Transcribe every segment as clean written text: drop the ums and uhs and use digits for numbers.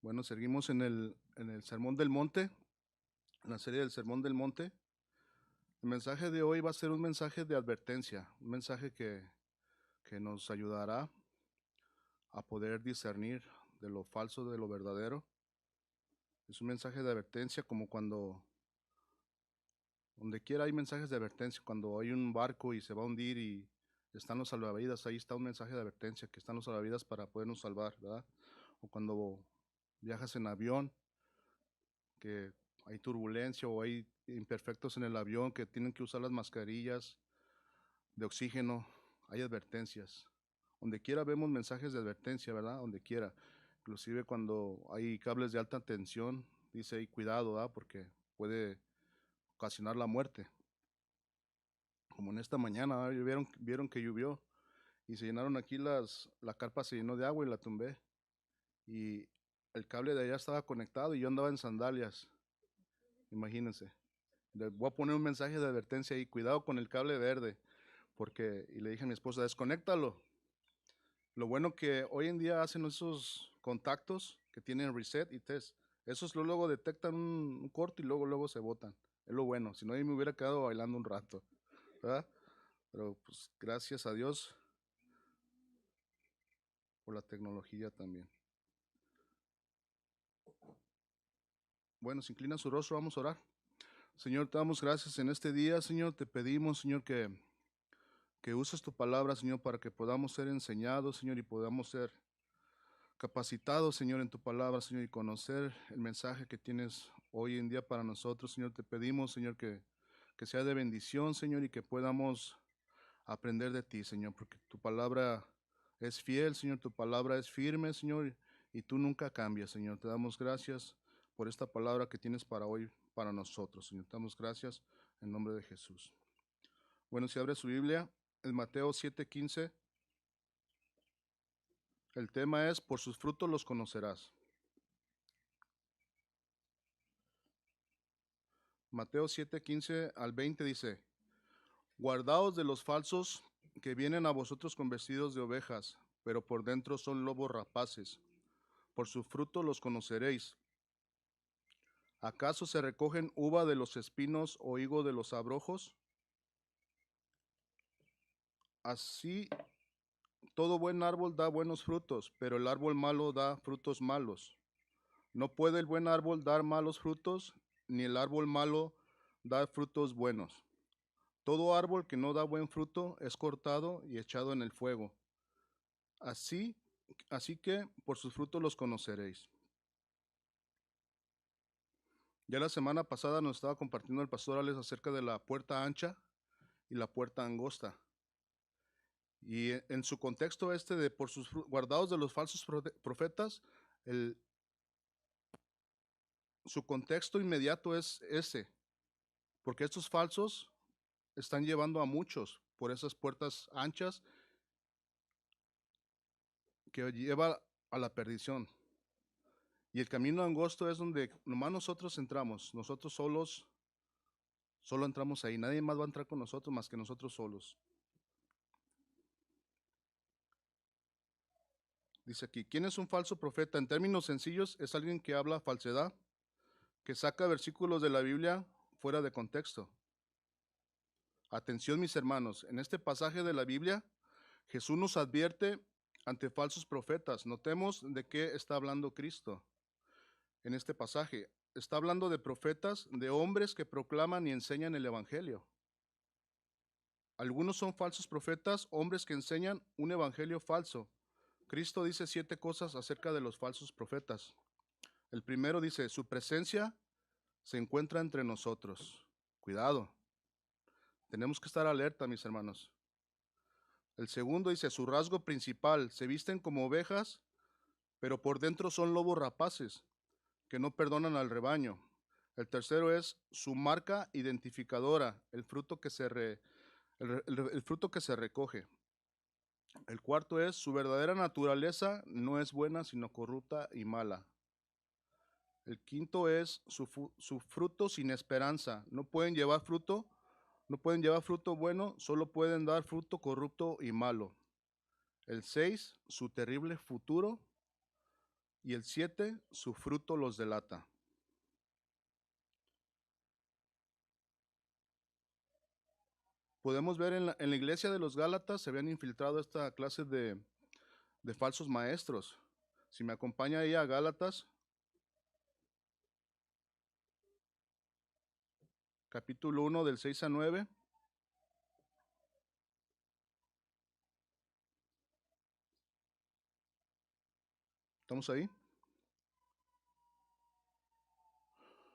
Bueno, seguimos en el Sermón del Monte, en la serie del Sermón del Monte. El mensaje de hoy va a ser un mensaje de advertencia, un mensaje que nos ayudará a poder discernir de lo falso de lo verdadero. Es un mensaje de advertencia como donde quiera hay mensajes de advertencia, cuando hay un barco y se va a hundir y están los salvavidas, ahí está un mensaje de advertencia, que están los salvavidas para podernos salvar, ¿verdad? O cuando viajas en avión, que hay turbulencia o hay imperfectos en el avión que tienen que usar las mascarillas de oxígeno, hay advertencias. Donde quiera vemos mensajes de advertencia, ¿verdad? Donde quiera. Inclusive cuando hay cables de alta tensión, dice ahí cuidado, ¿verdad? Porque puede ocasionar la muerte. Como en esta mañana, ¿verdad? Vieron que llovió y se llenaron aquí la carpa se llenó de agua y la tumbé. Y el cable de allá estaba conectado y yo andaba en sandalias, imagínense. Le voy a poner un mensaje de advertencia ahí, cuidado con el cable verde, y le dije a mi esposa, desconéctalo. Lo bueno que hoy en día hacen esos contactos que tienen reset y test. Esos luego detectan un corto y luego se botan. Es lo bueno, si no ahí me hubiera quedado bailando un rato, ¿verdad? Pero pues gracias a Dios por la tecnología también. Bueno, se inclina su rostro, vamos a orar. Señor, te damos gracias en este día, Señor, te pedimos, Señor, que uses tu palabra, Señor, para que podamos ser enseñados, Señor, y podamos ser capacitados, Señor, en tu palabra, Señor, y conocer el mensaje que tienes hoy en día para nosotros, Señor. Te pedimos, Señor, que sea de bendición, Señor, y que podamos aprender de ti, Señor, porque tu palabra es fiel, Señor, tu palabra es firme, Señor, y tú nunca cambias, Señor. Te damos gracias por esta palabra que tienes para hoy, para nosotros, Señor. Te damos gracias en nombre de Jesús. Bueno, si abre su Biblia, en Mateo 7:15, el tema es, por sus frutos los conocerás. Mateo 7:15 al 20 dice, guardaos de los falsos que vienen a vosotros con vestidos de ovejas, pero por dentro son lobos rapaces. Por su fruto los conoceréis. ¿Acaso se recogen uva de los espinos o higo de los abrojos? Así todo buen árbol da buenos frutos, pero el árbol malo da frutos malos. No puede el buen árbol dar malos frutos, ni el árbol malo dar frutos buenos. Todo árbol que no da buen fruto es cortado y echado en el fuego. Así, así que por sus frutos los conoceréis. Ya la semana pasada nos estaba compartiendo el pastor Alex acerca de la puerta ancha y la puerta angosta. Y en su contexto este de por sus guardados de los falsos profetas, el, su contexto inmediato es ese, porque estos falsos están llevando a muchos por esas puertas anchas que lleva a la perdición. Y el camino angosto es donde nomás nosotros entramos, nosotros solos, solo entramos ahí, nadie más va a entrar con nosotros más que nosotros solos. Dice aquí, ¿quién es un falso profeta? En términos sencillos, es alguien que habla falsedad, que saca versículos de la Biblia fuera de contexto. Atención, mis hermanos, en este pasaje de la Biblia, Jesús nos advierte ante falsos profetas. Notemos de qué está hablando Cristo en este pasaje. Está hablando de profetas, de hombres que proclaman y enseñan el Evangelio. Algunos son falsos profetas, hombres que enseñan un evangelio falso. Cristo dice 7 cosas acerca de los falsos profetas. El primero dice, su presencia se encuentra entre nosotros. Cuidado, tenemos que estar alerta, mis hermanos. El segundo dice, su rasgo principal, se visten como ovejas, pero por dentro son lobos rapaces, que no perdonan al rebaño. El tercero es su marca identificadora, el fruto que el fruto que se recoge. El cuarto es, su verdadera naturaleza no es buena, sino corrupta y mala. El quinto es su fruto sin esperanza. No pueden llevar fruto bueno, solo pueden dar fruto corrupto y malo. El 6, su terrible futuro. Y el 7, su fruto los delata. Podemos ver en la iglesia de los Gálatas se habían infiltrado esta clase de falsos maestros. Si me acompaña ahí a Gálatas, capítulo 1 del 6 a 9. ¿Estamos ahí?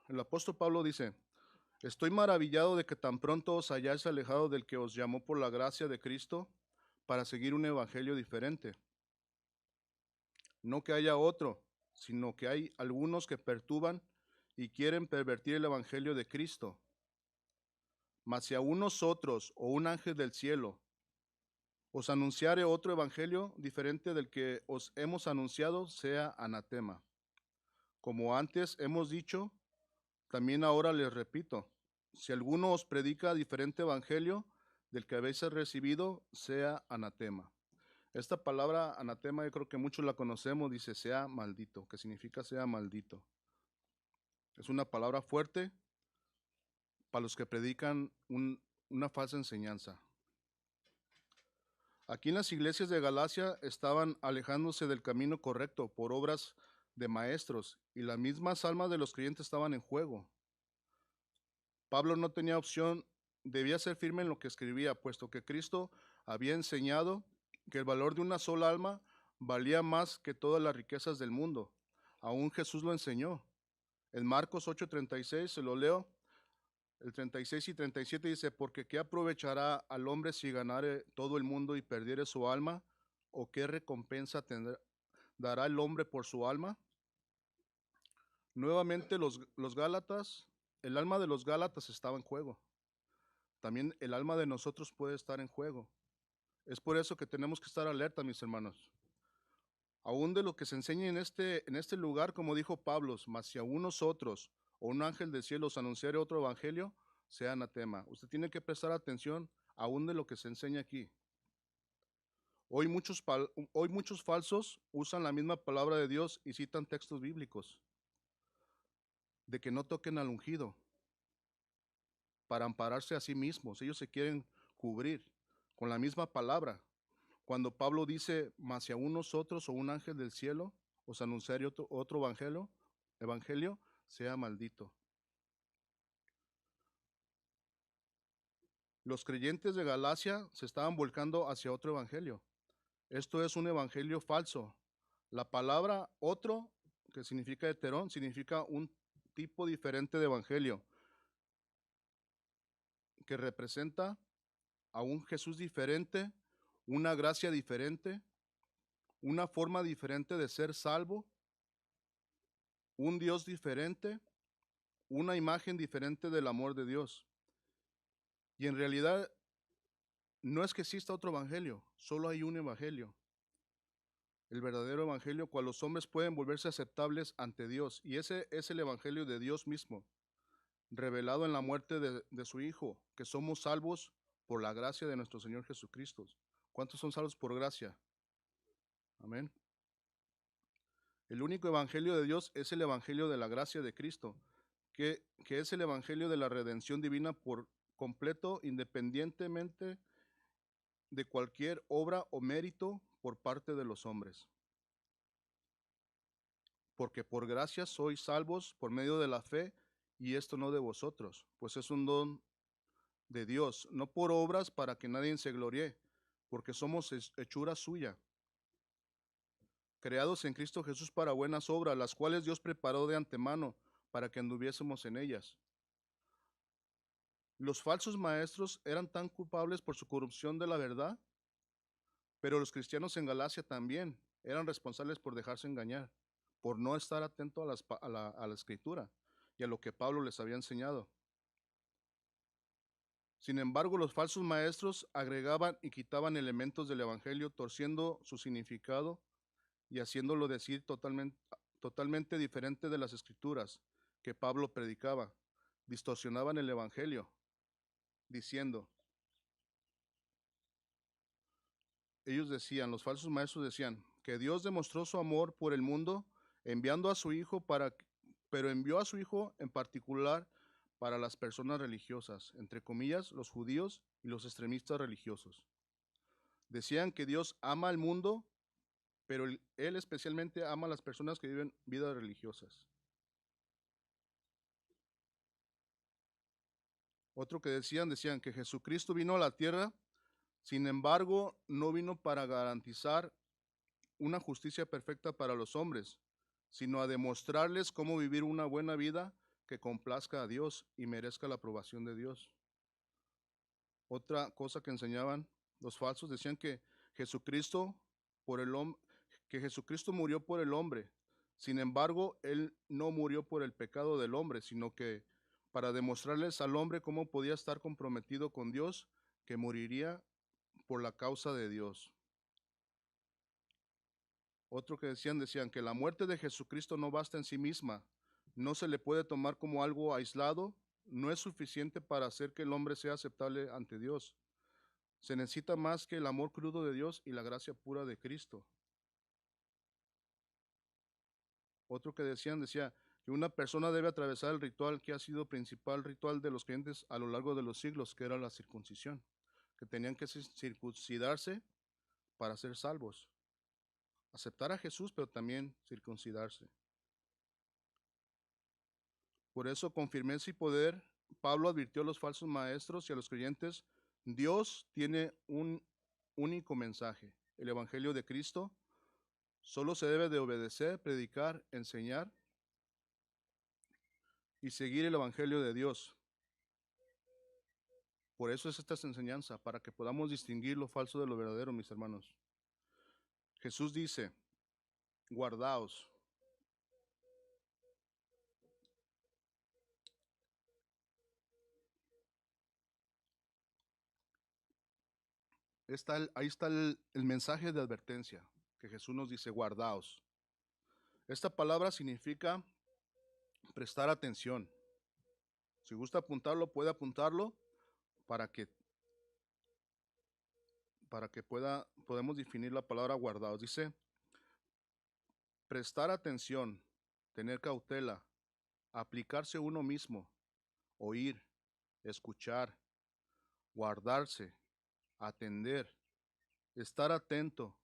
El apóstol Pablo dice, estoy maravillado de que tan pronto os hayáis alejado del que os llamó por la gracia de Cristo para seguir un evangelio diferente. No que haya otro, sino que hay algunos que perturban y quieren pervertir el evangelio de Cristo. Mas si aún nosotros o un ángel del cielo os anunciare otro evangelio diferente del que os hemos anunciado, sea anatema. Como antes hemos dicho, también ahora les repito, si alguno os predica diferente evangelio del que habéis recibido, sea anatema. Esta palabra anatema yo creo que muchos la conocemos, dice sea maldito, que significa sea maldito. Es una palabra fuerte para los que predican una falsa enseñanza. Aquí en las iglesias de Galacia estaban alejándose del camino correcto por obras de maestros y las mismas almas de los creyentes estaban en juego. Pablo no tenía opción, debía ser firme en lo que escribía, puesto que Cristo había enseñado que el valor de una sola alma valía más que todas las riquezas del mundo. Aún Jesús lo enseñó. En Marcos 8:36, se lo leo, el 36 y 37 dice, porque ¿qué aprovechará al hombre si ganare todo el mundo y perdiere su alma? ¿O qué recompensa dará el hombre por su alma? Nuevamente los Gálatas, el alma de los Gálatas estaba en juego. También el alma de nosotros puede estar en juego. Es por eso que tenemos que estar alerta, mis hermanos. Aún de lo que se enseña en este lugar, como dijo Pablo, mas si aún nosotros o un ángel del cielo os anunciare otro evangelio, sea anatema. Usted tiene que prestar atención aún de lo que se enseña aquí. Hoy muchos falsos usan la misma palabra de Dios y citan textos bíblicos de que no toquen al ungido para ampararse a sí mismos. Ellos se quieren cubrir con la misma palabra. Cuando Pablo dice, mas si aún nosotros o un ángel del cielo os anunciare otro evangelio, sea maldito. Los creyentes de Galacia se estaban volcando hacia otro evangelio. Esto es un evangelio falso. La palabra otro, que significa heterón, significa un tipo diferente de evangelio, que representa a un Jesús diferente, una gracia diferente, una forma diferente de ser salvo, un Dios diferente, una imagen diferente del amor de Dios. Y en realidad no es que exista otro evangelio, solo hay un evangelio. El verdadero evangelio, cual los hombres pueden volverse aceptables ante Dios. Y ese es el evangelio de Dios mismo, revelado en la muerte de su Hijo, que somos salvos por la gracia de nuestro Señor Jesucristo. ¿Cuántos son salvos por gracia? Amén. El único evangelio de Dios es el evangelio de la gracia de Cristo, que es el evangelio de la redención divina por completo, independientemente de cualquier obra o mérito por parte de los hombres. Porque por gracia sois salvos por medio de la fe, y esto no de vosotros, pues es un don de Dios, no por obras para que nadie se gloríe, porque somos hechura suya, creados en Cristo Jesús para buenas obras, las cuales Dios preparó de antemano para que anduviésemos en ellas. Los falsos maestros eran tan culpables por su corrupción de la verdad, pero los cristianos en Galacia también eran responsables por dejarse engañar, por no estar atento a la escritura y a lo que Pablo les había enseñado. Sin embargo, los falsos maestros agregaban y quitaban elementos del evangelio, torciendo su significado y haciéndolo decir totalmente diferente de las escrituras que Pablo predicaba. Distorsionaban el evangelio, diciendo, ellos decían, los falsos maestros decían, que Dios demostró su amor por el mundo enviando a su hijo pero envió a su hijo en particular para las personas religiosas, entre comillas, los judíos y los extremistas religiosos. Decían que Dios ama al mundo, pero Él especialmente ama a las personas que viven vidas religiosas. Otro que decían que Jesucristo vino a la tierra, sin embargo, no vino para garantizar una justicia perfecta para los hombres, sino a demostrarles cómo vivir una buena vida que complazca a Dios y merezca la aprobación de Dios. Otra cosa que enseñaban los falsos decían que Jesucristo por el que Jesucristo murió por el hombre. Sin embargo, él no murió por el pecado del hombre, sino que para demostrarles al hombre cómo podía estar comprometido con Dios, que moriría por la causa de Dios. Otro que decían que la muerte de Jesucristo no basta en sí misma, no se le puede tomar como algo aislado, no es suficiente para hacer que el hombre sea aceptable ante Dios. Se necesita más que el amor crudo de Dios y la gracia pura de Cristo. Otro que decía que una persona debe atravesar el ritual que ha sido principal ritual de los creyentes a lo largo de los siglos, que era la circuncisión, que tenían que circuncidarse para ser salvos. Aceptar a Jesús, pero también circuncidarse. Por eso, con firmeza y poder, Pablo advirtió a los falsos maestros y a los creyentes, Dios tiene un único mensaje, el Evangelio de Cristo. Solo se debe de obedecer, predicar, enseñar y seguir el Evangelio de Dios. Por eso es esta enseñanza, para que podamos distinguir lo falso de lo verdadero, mis hermanos. Jesús dice, guardaos. Ahí está el mensaje de advertencia, que Jesús nos dice, guardaos. Esta palabra significa prestar atención. Si gusta apuntarlo, puede apuntarlo para que, podemos definir la palabra guardados. Dice, prestar atención, tener cautela, aplicarse uno mismo, oír, escuchar, guardarse, atender, estar atento,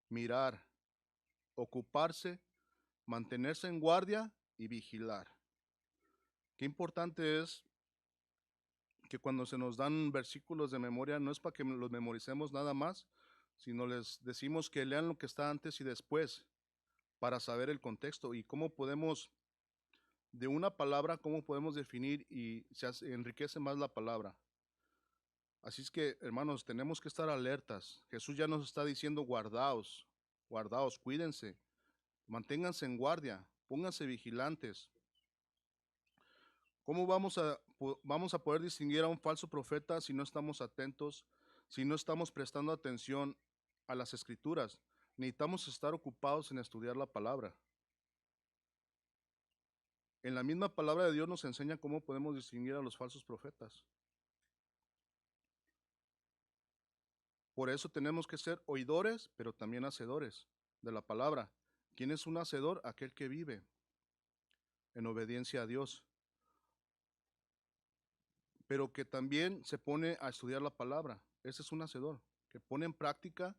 mirar, ocuparse, mantenerse en guardia y vigilar. Qué importante es que cuando se nos dan versículos de memoria, no es para que los memoricemos nada más, sino les decimos que lean lo que está antes y después para saber el contexto y cómo podemos, de una palabra, cómo podemos definir y se enriquece más la palabra. Así es que, hermanos, tenemos que estar alertas. Jesús ya nos está diciendo, guardaos, guardaos, cuídense, manténganse en guardia, pónganse vigilantes. ¿Cómo vamos a poder distinguir a un falso profeta si no estamos atentos, si no estamos prestando atención a las escrituras? Necesitamos estar ocupados en estudiar la palabra. En la misma palabra de Dios nos enseña cómo podemos distinguir a los falsos profetas. Por eso tenemos que ser oidores, pero también hacedores de la palabra. ¿Quién es un hacedor? Aquel que vive en obediencia a Dios, pero que también se pone a estudiar la palabra. Ese es un hacedor, que pone en práctica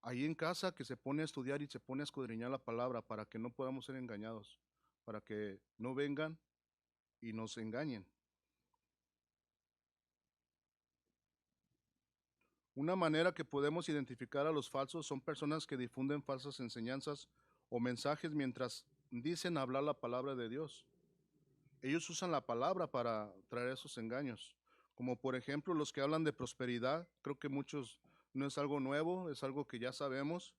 ahí en casa, que se pone a estudiar y se pone a escudriñar la palabra para que no podamos ser engañados, para que no vengan y nos engañen. Una manera que podemos identificar a los falsos son personas que difunden falsas enseñanzas o mensajes mientras dicen hablar la palabra de Dios. Ellos usan la palabra para traer esos engaños, como por ejemplo los que hablan de prosperidad. Creo que muchos no es algo nuevo, es algo que ya sabemos,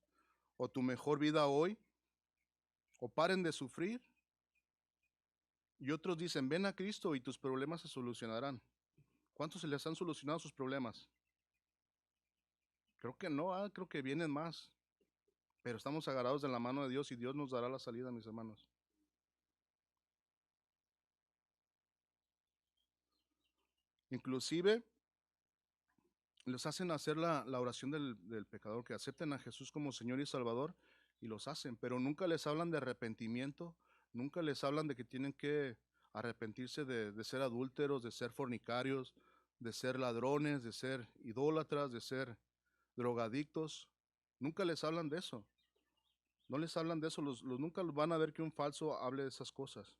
o tu mejor vida hoy, o paren de sufrir. Y otros dicen, ven a Cristo y tus problemas se solucionarán. ¿Cuántos se les han solucionado sus problemas? Creo que no, creo que vienen más. Pero estamos agarrados de la mano de Dios y Dios nos dará la salida, mis hermanos. Inclusive les hacen hacer la oración del pecador, que acepten a Jesús como Señor y Salvador, y los hacen, pero nunca les hablan de arrepentimiento, nunca les hablan de que tienen que arrepentirse de ser adúlteros, de ser fornicarios, de ser ladrones, de ser idólatras, de ser drogadictos. Nunca les hablan de eso. No les hablan de eso. Nunca van a ver que un falso hable de esas cosas.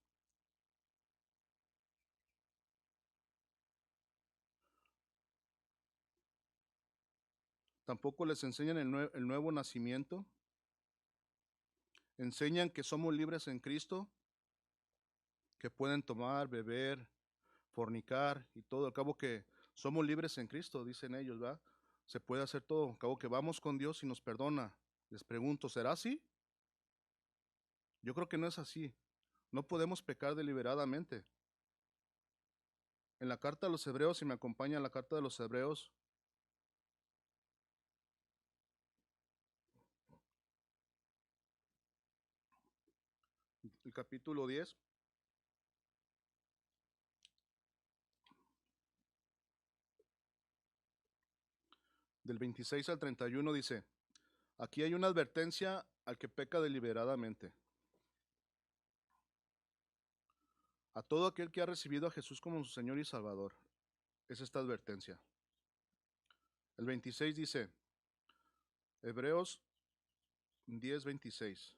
Tampoco les enseñan el nuevo nacimiento. Enseñan que somos libres en Cristo, que pueden tomar, beber, fornicar y todo. Al cabo que somos libres en Cristo, dicen ellos, ¿verdad? Se puede hacer todo. Al cabo que vamos con Dios y nos perdona. Les pregunto, ¿será así? Yo creo que no es así. No podemos pecar deliberadamente. En la carta a los Hebreos, si me acompaña la carta de los Hebreos, el capítulo 10, del 26 al 31 dice, aquí hay una advertencia al que peca deliberadamente. A todo aquel que ha recibido a Jesús como su Señor y Salvador. Es esta advertencia. El 26 dice, Hebreos 10:26.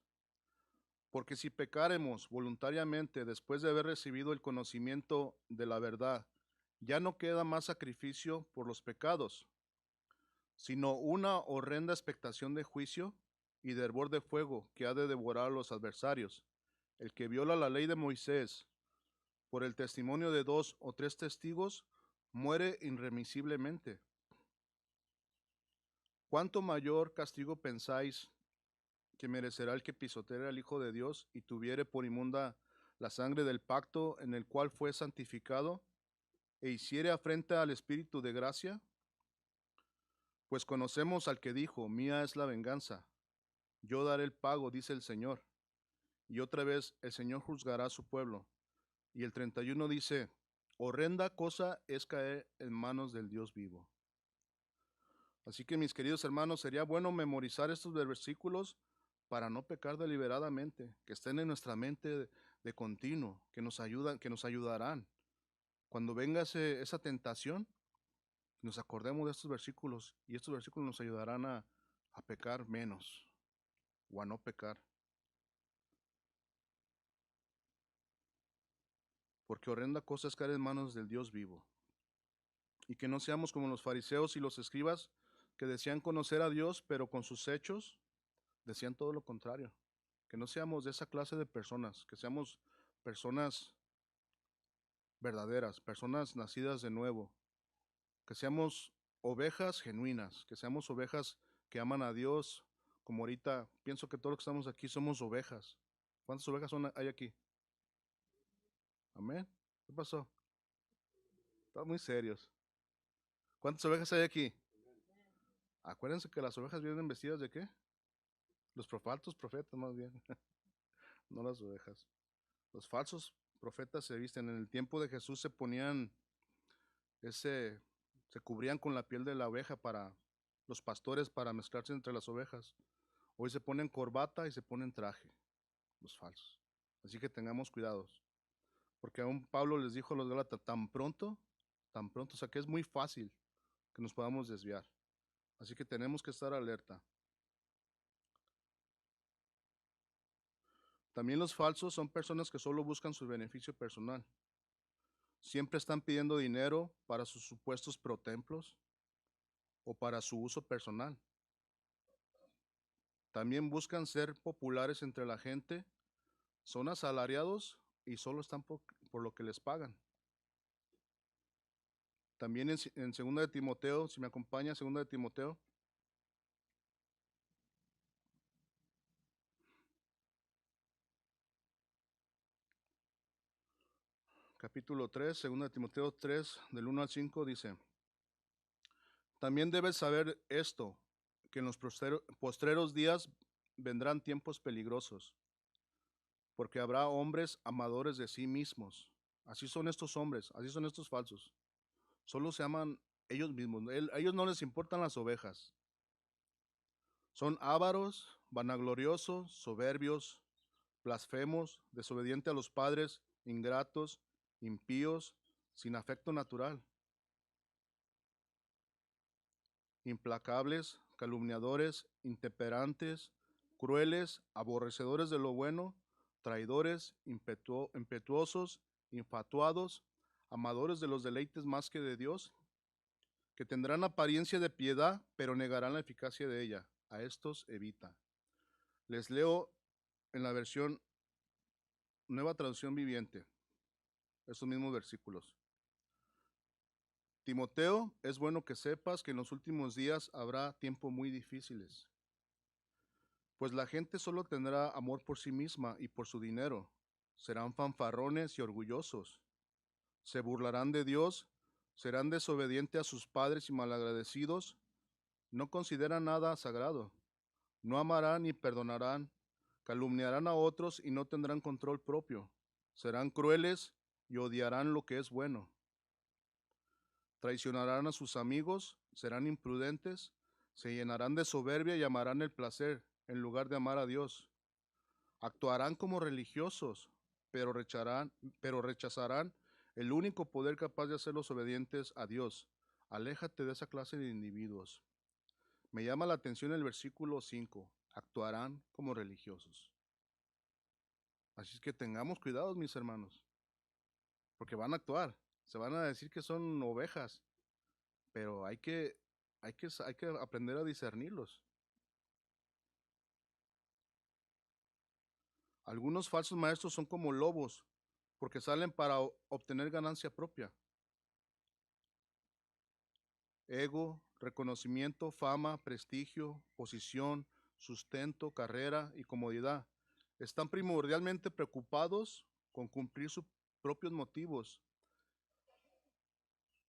Porque si pecaremos voluntariamente después de haber recibido el conocimiento de la verdad, ya no queda más sacrificio por los pecados, sino una horrenda expectación de juicio y de hervor de fuego que ha de devorar a los adversarios. El que viola la ley de Moisés por el testimonio de 2 o 3 testigos muere irremisiblemente. ¿Cuánto mayor castigo pensáis que merecerá el que pisoteare al Hijo de Dios y tuviere por inmunda la sangre del pacto en el cual fue santificado e hiciere afrenta al Espíritu de gracia? Pues conocemos al que dijo, mía es la venganza, yo daré el pago, dice el Señor. Y otra vez el Señor juzgará a su pueblo. Y el 31 dice, horrenda cosa es caer en manos del Dios vivo. Así que mis queridos hermanos, sería bueno memorizar estos versículos para no pecar deliberadamente, que estén en nuestra mente de continuo, que nos ayudan, que nos ayudarán. Cuando venga esa tentación, nos acordemos de estos versículos y estos versículos nos ayudarán a pecar menos o a no pecar. Porque horrenda cosa es caer en manos del Dios vivo. Y que no seamos como los fariseos y los escribas que decían conocer a Dios, pero con sus hechos decían todo lo contrario. Que no seamos de esa clase de personas, que seamos personas verdaderas, personas nacidas de nuevo, que seamos ovejas genuinas, que seamos ovejas que aman a Dios, como ahorita pienso que todos los que estamos aquí somos ovejas. ¿Cuántas ovejas hay aquí? Amén. ¿Qué pasó? Están muy serios. ¿Cuántas ovejas hay aquí? Acuérdense que las ovejas vienen vestidas de qué? Los falsos profetas más bien, no las ovejas. Los falsos profetas se visten. En el tiempo de Jesús se ponían ese, se cubrían con la piel de la oveja para los pastores para mezclarse entre las ovejas. Hoy se ponen corbata y se ponen traje, los falsos. Así que tengamos cuidados. Porque aún Pablo les dijo a los Gálatas, tan pronto, o sea que es muy fácil que nos podamos desviar. Así que tenemos que estar alerta. También los falsos son personas que solo buscan su beneficio personal. Siempre están pidiendo dinero para sus supuestos protemplos o para su uso personal. También buscan ser populares entre la gente, son asalariados y solo están por lo que les pagan. También en 2 de Timoteo, si me acompaña, 2 de Timoteo, capítulo 3, 2 de Timoteo 3, del 1 al 5, dice, también debes saber esto, que en los postreros días vendrán tiempos peligrosos, porque habrá hombres amadores de sí mismos. Así son estos hombres, así son estos falsos. Solo se aman ellos mismos. A ellos no les importan las ovejas. Son ávaros, vanagloriosos, soberbios, blasfemos, desobedientes a los padres, ingratos, impíos, sin afecto natural, implacables, calumniadores, intemperantes, crueles, aborrecedores de lo bueno, traidores, impetuosos, infatuados, amadores de los deleites más que de Dios, que tendrán apariencia de piedad, pero negarán la eficacia de ella. A estos evita. Les leo en la versión Nueva Traducción Viviente, estos mismos versículos. Timoteo, es bueno que sepas que en los últimos días habrá tiempos muy difíciles, pues la gente solo tendrá amor por sí misma y por su dinero. Serán fanfarrones y orgullosos. Se burlarán de Dios, serán desobedientes a sus padres y malagradecidos. No consideran nada sagrado. No amarán ni perdonarán. Calumniarán a otros y no tendrán control propio. Serán crueles y odiarán lo que es bueno. Traicionarán a sus amigos, serán imprudentes, se llenarán de soberbia y amarán el placer en lugar de amar a Dios. Actuarán como religiosos, pero rechazarán el único poder capaz de hacerlos obedientes a Dios. Aléjate de esa clase de individuos. Me llama la atención el versículo 5. Actuarán como religiosos. Así es que tengamos cuidado, mis hermanos, porque van a actuar. Se van a decir que son ovejas, pero hay que aprender a discernirlos. Algunos falsos maestros son como lobos, porque salen para obtener ganancia propia. Ego, reconocimiento, fama, prestigio, posición, sustento, carrera y comodidad. Están primordialmente preocupados con cumplir sus propios motivos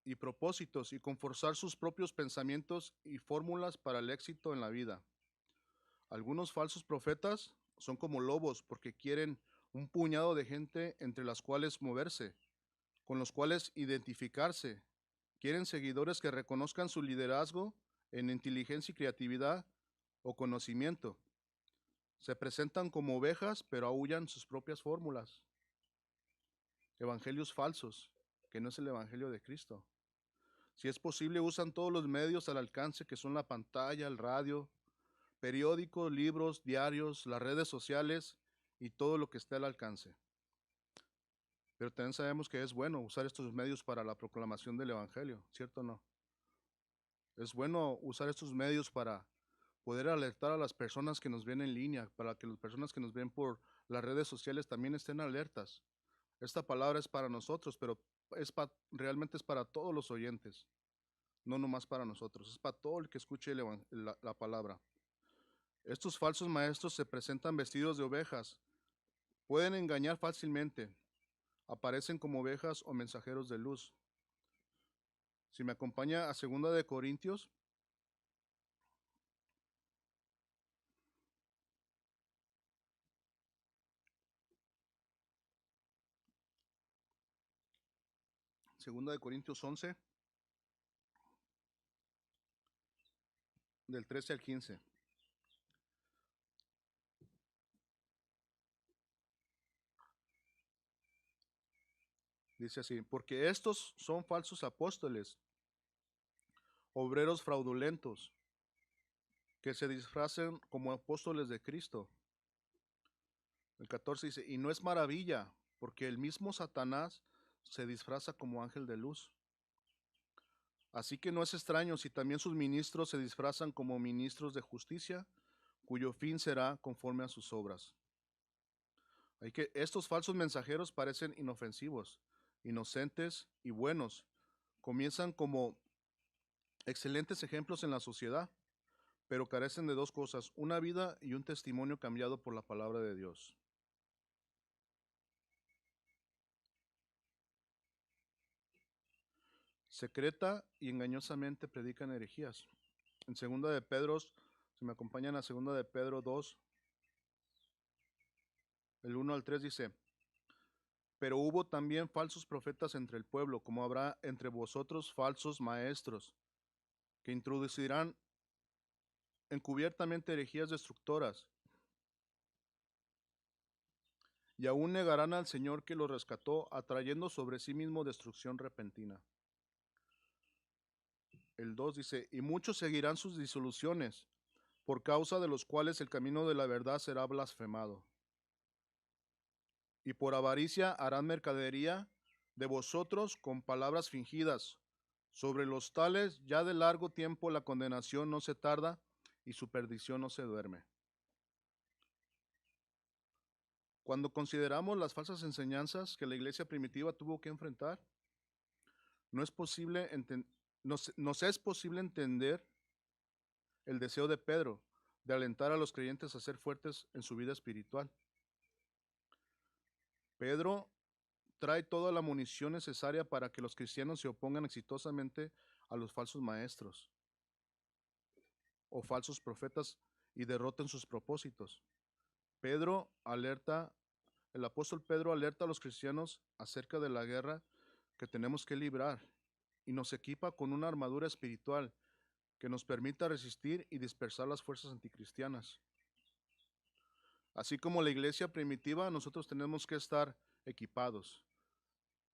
y propósitos y con forzar sus propios pensamientos y fórmulas para el éxito en la vida. Algunos falsos profetas son como lobos porque quieren un puñado de gente entre las cuales moverse, con los cuales identificarse. Quieren seguidores que reconozcan su liderazgo en inteligencia y creatividad o conocimiento. Se presentan como ovejas, pero aúllan sus propias fórmulas. Evangelios falsos, que no es el evangelio de Cristo. Si es posible, usan todos los medios al alcance, que son la pantalla, el radio, periódicos, libros, diarios, las redes sociales y todo lo que esté al alcance. Pero también sabemos que es bueno usar estos medios para la proclamación del evangelio, ¿cierto o no? Es bueno usar estos medios para poder alertar a las personas que nos ven en línea, para que las personas que nos ven por las redes sociales también estén alertas. Esta palabra es para nosotros, pero realmente es para todos los oyentes, no nomás para nosotros, es para todo el que escuche la palabra. Estos falsos maestros se presentan vestidos de ovejas, pueden engañar fácilmente, aparecen como ovejas o mensajeros de luz. Si me acompaña a 2 Corintios, Segunda de Corintios 11, del 13 al 15. Dice así, porque estos son falsos apóstoles, obreros fraudulentos, que se disfrazan como apóstoles de Cristo. El 14 dice, y no es maravilla, porque el mismo Satanás se disfraza como ángel de luz. Así que no es extraño si también sus ministros se disfrazan como ministros de justicia, cuyo fin será conforme a sus obras. Hay que estos falsos mensajeros parecen inofensivos, inocentes y buenos. Comienzan como excelentes ejemplos en la sociedad, pero carecen de dos cosas, una vida y un testimonio cambiado por la palabra de Dios. Secreta y engañosamente predican herejías. En segunda de Pedro, si me acompañan a segunda de Pedro 2, el 1 al 3 dice, pero hubo también falsos profetas entre el pueblo, como habrá entre vosotros falsos maestros, que introducirán encubiertamente herejías destructoras, y aún negarán al Señor que los rescató, atrayendo sobre sí mismo destrucción repentina. El 2 dice, y muchos seguirán sus disoluciones, por causa de los cuales el camino de la verdad será blasfemado. Y por avaricia harán mercadería de vosotros con palabras fingidas. Sobre los tales ya de largo tiempo la condenación no se tarda y su perdición no se duerme. Cuando consideramos las falsas enseñanzas que la iglesia primitiva tuvo que enfrentar, no es posible nos es posible entender el deseo de Pedro de alentar a los creyentes a ser fuertes en su vida espiritual. Pedro trae toda la munición necesaria para que los cristianos se opongan exitosamente a los falsos maestros o falsos profetas y derroten sus propósitos. El apóstol Pedro alerta a los cristianos acerca de la guerra que tenemos que librar y nos equipa con una armadura espiritual que nos permita resistir y dispersar las fuerzas anticristianas. Así como la iglesia primitiva, nosotros tenemos que estar equipados.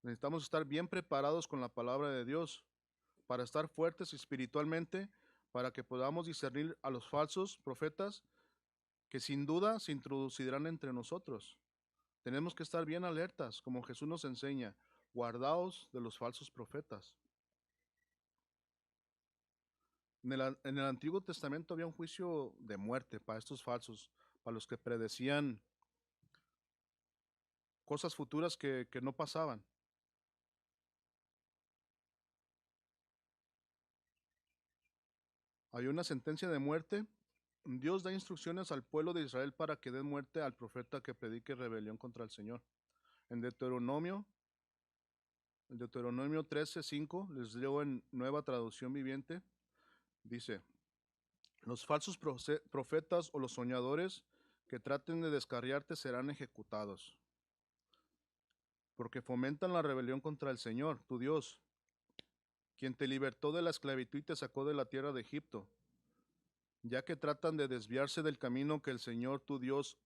Necesitamos estar bien preparados con la palabra de Dios para estar fuertes espiritualmente, para que podamos discernir a los falsos profetas que sin duda se introducirán entre nosotros. Tenemos que estar bien alertas, como Jesús nos enseña, guardaos de los falsos profetas. En el Antiguo Testamento había un juicio de muerte para estos falsos, para los que predecían cosas futuras que no pasaban. Hay una sentencia de muerte. Dios da instrucciones al pueblo de Israel para que den muerte al profeta que predique rebelión contra el Señor. En Deuteronomio 13:5, les leo en Nueva Traducción Viviente, dice, los falsos profetas o los soñadores que traten de descarriarte serán ejecutados, porque fomentan la rebelión contra el Señor, tu Dios, quien te libertó de la esclavitud y te sacó de la tierra de Egipto, ya que tratan de desviarse del camino que el Señor, tu Dios,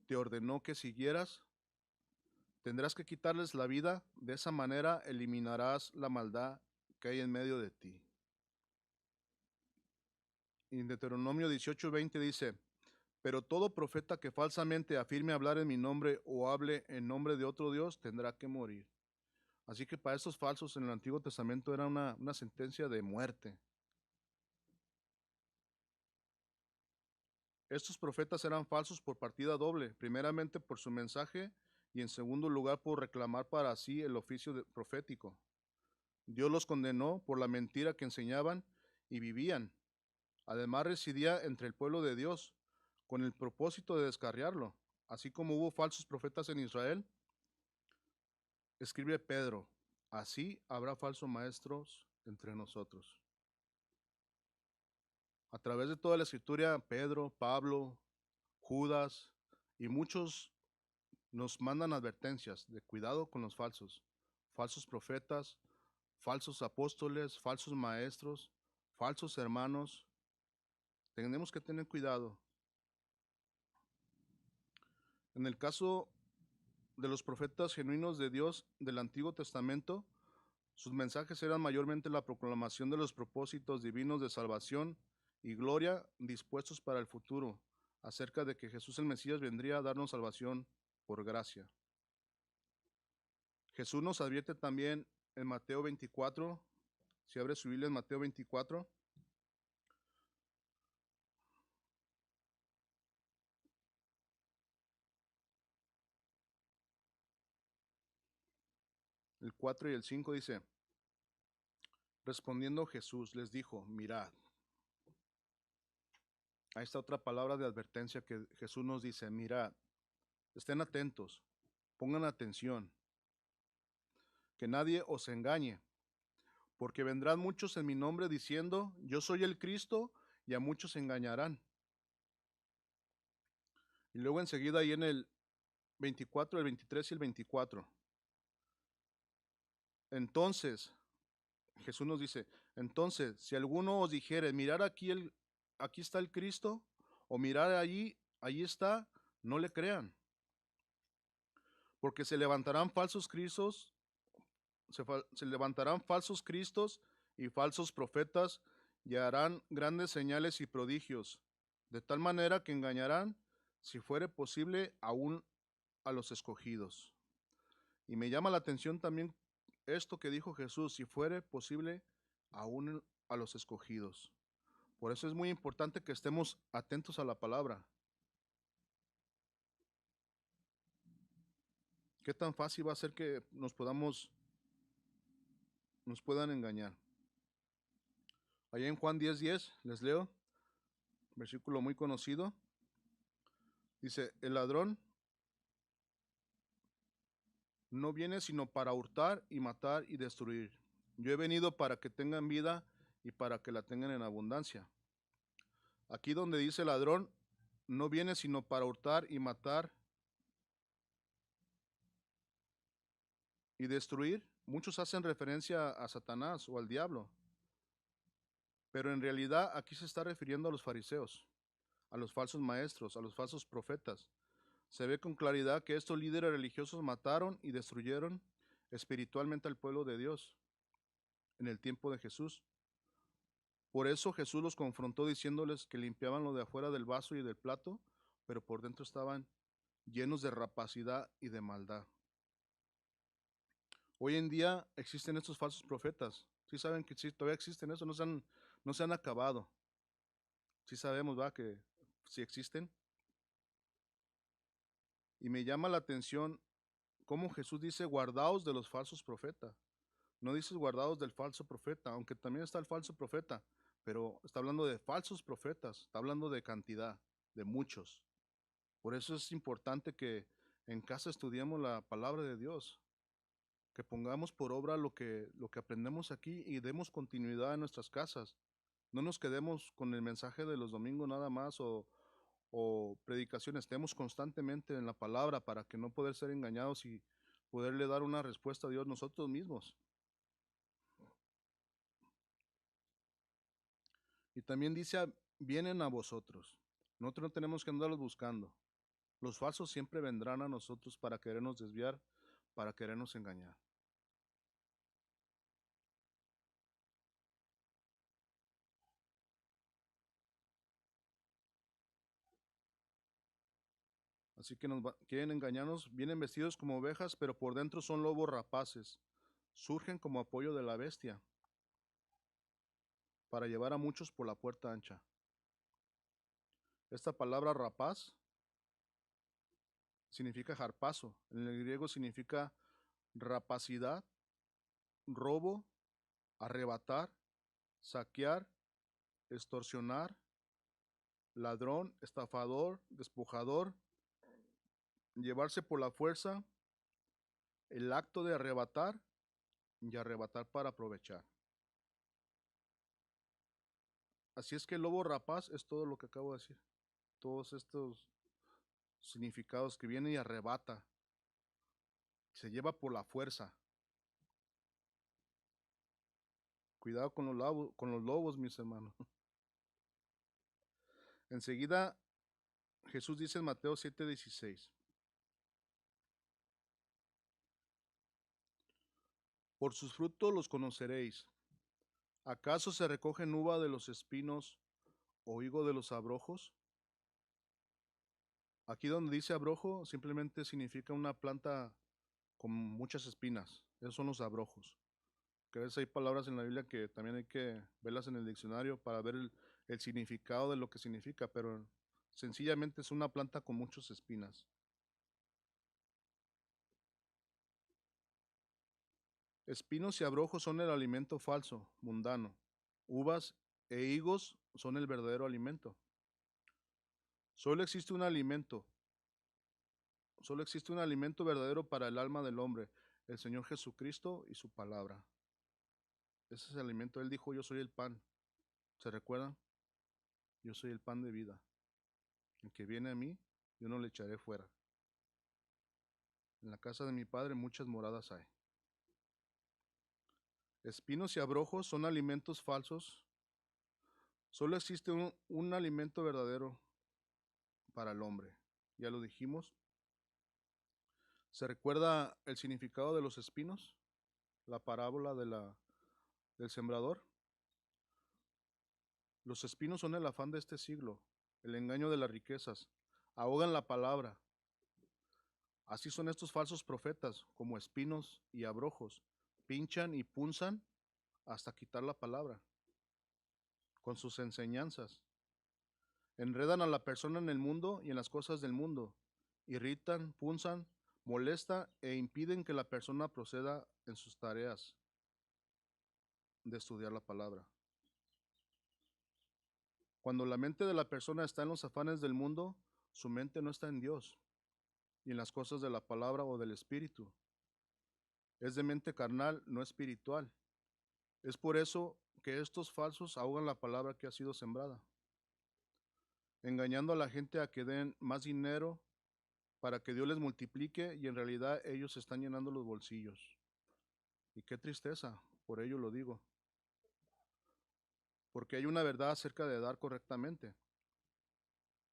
te ordenó que siguieras. Tendrás que quitarles la vida, de esa manera eliminarás la maldad que hay en medio de ti. Y en Deuteronomio 18:20 dice, pero todo profeta que falsamente afirme hablar en mi nombre o hable en nombre de otro Dios tendrá que morir. Así que para estos falsos en el Antiguo Testamento era una sentencia de muerte. Estos profetas eran falsos por partida doble, primeramente por su mensaje y en segundo lugar por reclamar para sí el oficio profético. Dios los condenó por la mentira que enseñaban y vivían. Además residía entre el pueblo de Dios con el propósito de descarriarlo. Así como hubo falsos profetas en Israel, escribe Pedro, así habrá falsos maestros entre nosotros. A través de toda la escritura, Pedro, Pablo, Judas y muchos nos mandan advertencias de cuidado con los falsos profetas, falsos apóstoles, falsos maestros, falsos hermanos. Tenemos que tener cuidado. En el caso de los profetas genuinos de Dios del Antiguo Testamento, sus mensajes eran mayormente la proclamación de los propósitos divinos de salvación y gloria dispuestos para el futuro, acerca de que Jesús el Mesías vendría a darnos salvación por gracia. Jesús nos advierte también en Mateo 24, si abre su Biblia en Mateo 24, el 4 y el 5 dice, respondiendo Jesús les dijo, mirad. Ahí está otra palabra de advertencia que Jesús nos dice, mirad, estén atentos, pongan atención, que nadie os engañe, porque vendrán muchos en mi nombre diciendo, yo soy el Cristo, y a muchos engañarán. Y luego enseguida ahí en el 24, el 23 y el 24. Entonces, Jesús nos dice, entonces, si alguno os dijere, mirar aquí está el Cristo, o mirar allí está, no le crean. porque se levantarán falsos cristos, se levantarán falsos cristos y falsos profetas y harán grandes señales y prodigios, de tal manera que engañarán, si fuere posible, aún a los escogidos. Y me llama la atención también esto que dijo Jesús, si fuere posible, aún a los escogidos. Por eso es muy importante que estemos atentos a la palabra. ¿Qué tan fácil va a ser que nos puedan engañar? Allá en Juan 10:10, les leo, versículo muy conocido. Dice, el ladrón no viene sino para hurtar y matar y destruir. Yo he venido para que tengan vida y para que la tengan en abundancia. Aquí donde dice ladrón, no viene sino para hurtar y matar y destruir. Muchos hacen referencia a Satanás o al diablo, pero en realidad aquí se está refiriendo a los fariseos, a los falsos maestros, a los falsos profetas. Se ve con claridad que estos líderes religiosos mataron y destruyeron espiritualmente al pueblo de Dios en el tiempo de Jesús. Por eso Jesús los confrontó diciéndoles que limpiaban lo de afuera del vaso y del plato, pero por dentro estaban llenos de rapacidad y de maldad. Hoy en día existen estos falsos profetas. Sí saben que sí, todavía existen eso, no se han acabado. Sí sabemos, ¿va? Que sí existen. Y me llama la atención cómo Jesús dice, guardaos de los falsos profetas. No dice guardaos del falso profeta, aunque también está el falso profeta, pero está hablando de falsos profetas, está hablando de cantidad, de muchos. Por eso es importante que en casa estudiemos la palabra de Dios, que pongamos por obra lo que aprendemos aquí y demos continuidad a nuestras casas. No nos quedemos con el mensaje de los domingos nada más o predicaciones, estemos constantemente en la palabra para que no poder ser engañados y poderle dar una respuesta a Dios nosotros mismos. Y también dice, vienen a vosotros. Nosotros no tenemos que andarlos buscando. Los falsos siempre vendrán a nosotros para querernos desviar, para querernos engañar. Así que quieren engañarnos, vienen vestidos como ovejas, pero por dentro son lobos rapaces. Surgen como apoyo de la bestia, para llevar a muchos por la puerta ancha. Esta palabra rapaz significa harpazo. En el griego significa rapacidad, robo, arrebatar, saquear, extorsionar, ladrón, estafador, despojador, llevarse por la fuerza, el acto de arrebatar y arrebatar para aprovechar. Así es que el lobo rapaz es todo lo que acabo de decir. Todos estos significados que viene y arrebata, se lleva por la fuerza. Cuidado con los lobos, mis hermanos. Enseguida Jesús dice en Mateo 7:16, por sus frutos los conoceréis. ¿Acaso se recogen uva de los espinos o higo de los abrojos? Aquí donde dice abrojo simplemente significa una planta con muchas espinas. Esos son los abrojos. Que a veces hay palabras en la Biblia que también hay que verlas en el diccionario para ver el significado de lo que significa, pero sencillamente es una planta con muchas espinas. Espinos y abrojos son el alimento falso, mundano. Uvas e higos son el verdadero alimento. Solo existe un alimento, solo existe un alimento verdadero para el alma del hombre, el Señor Jesucristo y su palabra. Ese es el alimento. Él dijo, yo soy el pan. ¿Se recuerdan? Yo soy el pan de vida. El que viene a mí, yo no le echaré fuera. En la casa de mi padre muchas moradas hay. Espinos y abrojos son alimentos falsos. Solo existe un alimento verdadero para el hombre. Ya lo dijimos. ¿Se recuerda el significado de los espinos? La parábola del sembrador. Los espinos son el afán de este siglo, el engaño de las riquezas, ahogan la palabra. Así son estos falsos profetas, como espinos y abrojos, pinchan y punzan hasta quitar la palabra con sus enseñanzas. Enredan a la persona en el mundo y en las cosas del mundo, irritan, punzan, molestan e impiden que la persona proceda en sus tareas de estudiar la palabra. Cuando la mente de la persona está en los afanes del mundo, su mente no está en Dios y en las cosas de la palabra o del espíritu. Es de mente carnal, no espiritual. Es por eso que estos falsos ahogan la palabra que ha sido sembrada, engañando a la gente a que den más dinero para que Dios les multiplique y en realidad ellos están llenando los bolsillos. Y qué tristeza, por ello lo digo, porque hay una verdad acerca de dar correctamente,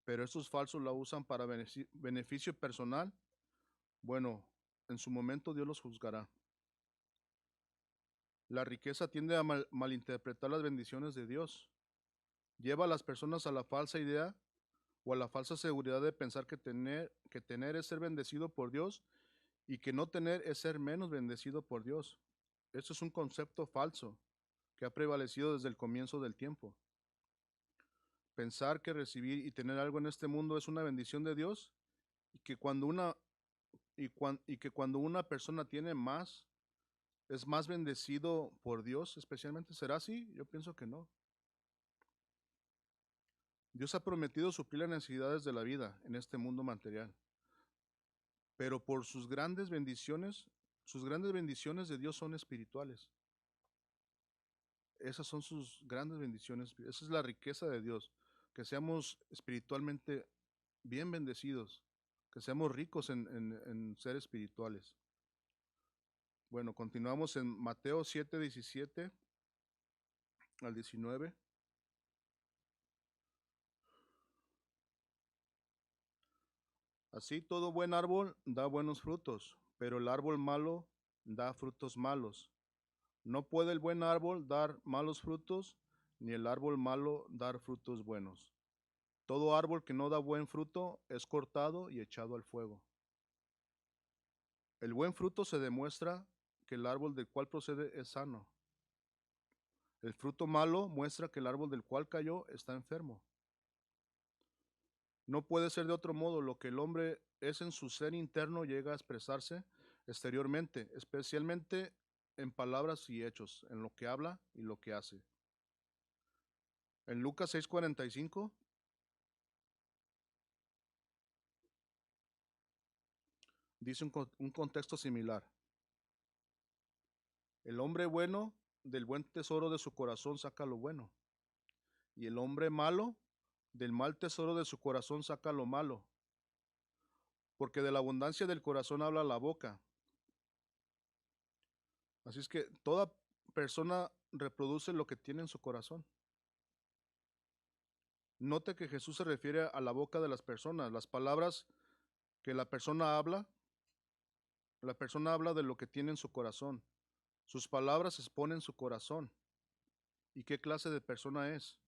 pero estos falsos la usan para beneficio personal. Bueno, en su momento Dios los juzgará. La riqueza tiende a malinterpretar las bendiciones de Dios. Lleva a las personas a la falsa idea o a la falsa seguridad de pensar que tener es ser bendecido por Dios y que no tener es ser menos bendecido por Dios. Esto es un concepto falso que ha prevalecido desde el comienzo del tiempo. Pensar que recibir y tener algo en este mundo es una bendición de Dios y que cuando una persona tiene más, es más bendecido por Dios, especialmente. ¿Será así? Yo pienso que no. Dios ha prometido suplir las necesidades de la vida en este mundo material, pero por sus grandes bendiciones de Dios son espirituales. Esas son sus grandes bendiciones, esa es la riqueza de Dios, que seamos espiritualmente bien bendecidos, que seamos ricos en ser espirituales. Bueno, continuamos en Mateo 7, 17 al 19. Así todo buen árbol da buenos frutos, pero el árbol malo da frutos malos. No puede el buen árbol dar malos frutos, ni el árbol malo dar frutos buenos. Todo árbol que no da buen fruto es cortado y echado al fuego. El buen fruto se demuestra que el árbol del cual procede es sano. El fruto malo muestra que el árbol del cual cayó está enfermo. No puede ser de otro modo. Lo que el hombre es en su ser interno llega a expresarse exteriormente, especialmente en palabras y hechos, en lo que habla y lo que hace. En Lucas 6:45 dice un contexto similar. El hombre bueno del buen tesoro de su corazón saca lo bueno, y el hombre malo del mal tesoro de su corazón saca lo malo, porque de la abundancia del corazón habla la boca. Así es que toda persona reproduce lo que tiene en su corazón. Note que Jesús se refiere a la boca de las personas, las palabras que la persona habla de lo que tiene en su corazón. Sus palabras exponen su corazón. ¿Y qué clase de persona es?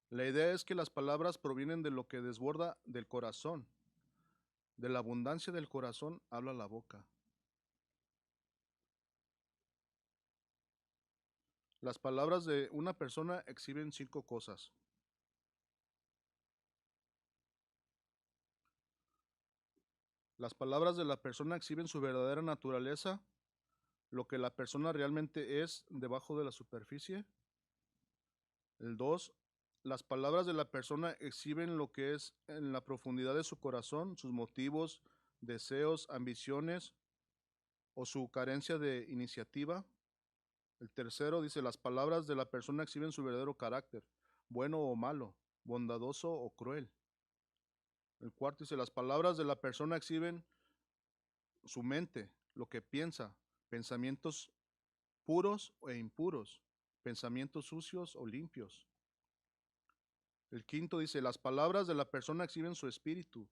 La idea es que las palabras provienen de lo que desborda del corazón. De la abundancia del corazón habla la boca. Las palabras de una persona exhiben 5 cosas. Las palabras de la persona exhiben su verdadera naturaleza, lo que la persona realmente es debajo de la superficie. El 2, las palabras de la persona exhiben lo que es en la profundidad de su corazón, sus motivos, deseos, ambiciones o su carencia de iniciativa. El tercero dice, las palabras de la persona exhiben su verdadero carácter, bueno o malo, bondadoso o cruel. El cuarto dice, las palabras de la persona exhiben su mente, lo que piensa, pensamientos puros e impuros, pensamientos sucios o limpios. El quinto dice, las palabras de la persona exhiben su espíritu,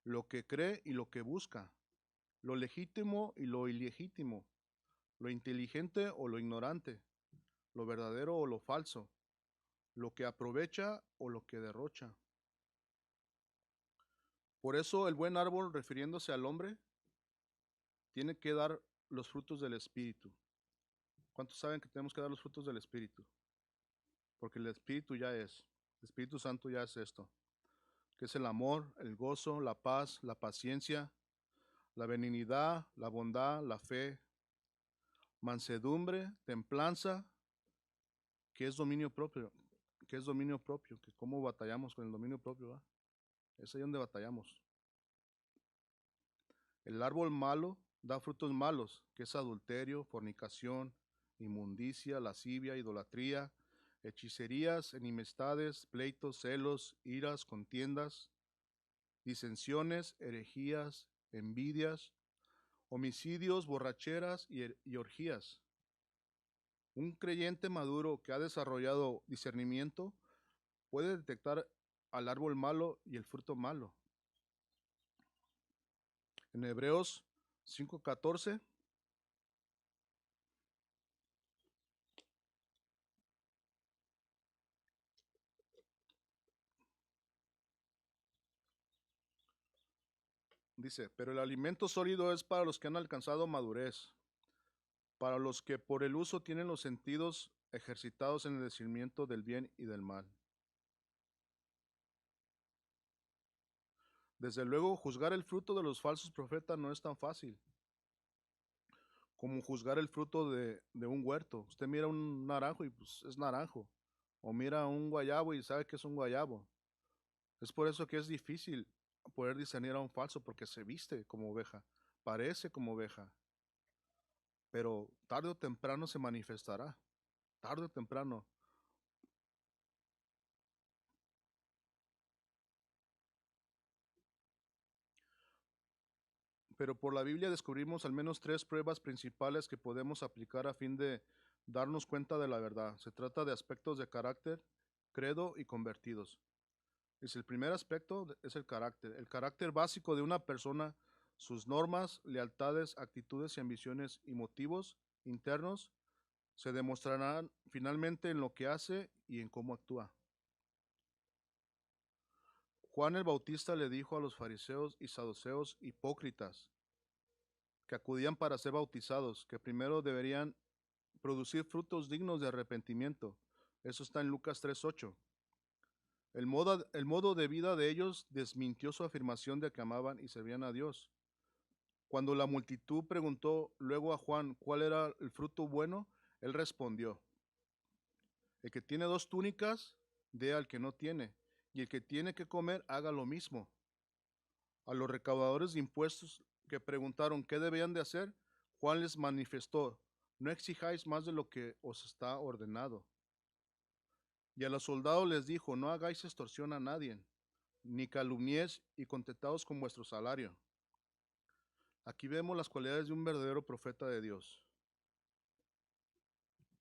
lo que cree y lo que busca. lo legítimo y lo ilegítimo, lo inteligente o lo ignorante, lo verdadero o lo falso, lo que aprovecha o lo que derrocha. Por eso el buen árbol, refiriéndose al hombre, tiene que dar los frutos del Espíritu. ¿Cuántos saben que tenemos que dar los frutos del Espíritu? Porque el Espíritu ya es, el Espíritu Santo ya es esto, que es el amor, el gozo, la paz, la paciencia, la benignidad, la bondad, la fe, mansedumbre, templanza, que es dominio propio, que cómo batallamos con el dominio propio, ¿va? Es ahí donde batallamos. El árbol malo da frutos malos, que es adulterio, fornicación, inmundicia, lascivia, idolatría, hechicerías, enemistades, pleitos, celos, iras, contiendas, disensiones, herejías, envidias, homicidios, borracheras y orgías. Un creyente maduro que ha desarrollado discernimiento puede detectar al árbol malo y el fruto malo. En Hebreos 5:14 dice, pero el alimento sólido es para los que han alcanzado madurez, para los que por el uso tienen los sentidos ejercitados en el discernimiento del bien y del mal. Desde luego, juzgar el fruto de los falsos profetas no es tan fácil como juzgar el fruto de un huerto. Usted mira un naranjo y pues es naranjo, o mira un guayabo y sabe que es un guayabo. Es por eso que es difícil poder discernir a un falso, porque se viste como oveja, parece como oveja, pero tarde o temprano se manifestará, tarde o temprano. Pero por la Biblia descubrimos al menos tres pruebas principales que podemos aplicar a fin de darnos cuenta de la verdad. Se trata de aspectos de carácter, credo y convertidos. El primer aspecto es el carácter básico de una persona, sus normas, lealtades, actitudes y ambiciones y motivos internos se demostrarán finalmente en lo que hace y en cómo actúa. Juan el Bautista le dijo a los fariseos y saduceos hipócritas que acudían para ser bautizados, que primero deberían producir frutos dignos de arrepentimiento. Eso está en Lucas 3:8. El modo de vida de ellos desmintió su afirmación de que amaban y servían a Dios. Cuando la multitud preguntó luego a Juan cuál era el fruto bueno, él respondió, el que tiene dos túnicas, dé al que no tiene, y el que tiene que comer, haga lo mismo. A los recaudadores de impuestos que preguntaron qué debían de hacer, Juan les manifestó, no exijáis más de lo que os está ordenado. Y a los soldados les dijo, no hagáis extorsión a nadie, ni calumniéis y contentaos con vuestro salario. Aquí vemos las cualidades de un verdadero profeta de Dios,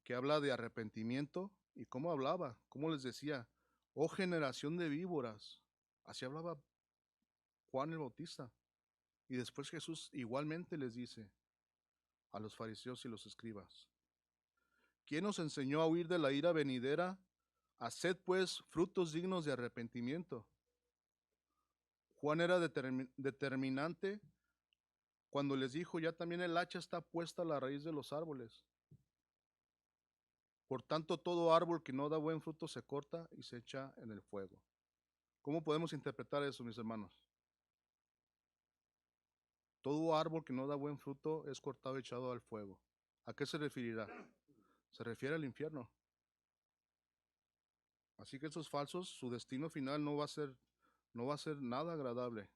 que habla de arrepentimiento y cómo hablaba, cómo les decía, oh generación de víboras. Así hablaba Juan el Bautista. Y después Jesús igualmente les dice a los fariseos y los escribas, ¿quién os enseñó a huir de la ira venidera? Haced pues frutos dignos de arrepentimiento. Juan era determinante cuando les dijo, ya también el hacha está puesta a la raíz de los árboles. Por tanto, todo árbol que no da buen fruto se corta y se echa en el fuego. ¿Cómo podemos interpretar eso, mis hermanos? Todo árbol que no da buen fruto es cortado y echado al fuego. ¿A qué se referirá? Se refiere al infierno. Así que esos falsos, su destino final no va a ser nada agradable.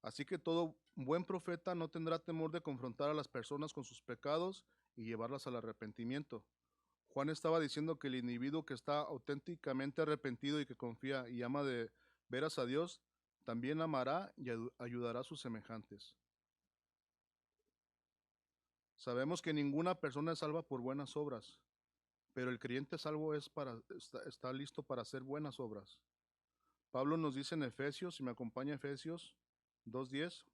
Así que todo buen profeta no tendrá temor de confrontar a las personas con sus pecados y llevarlas al arrepentimiento. Juan estaba diciendo que el individuo que está auténticamente arrepentido y que confía y ama de veras a Dios, también amará y ayudará a sus semejantes. Sabemos que ninguna persona es salva por buenas obras, pero el creyente salvo está listo para hacer buenas obras. Pablo nos dice en Efesios, si me acompaña Efesios 2:10.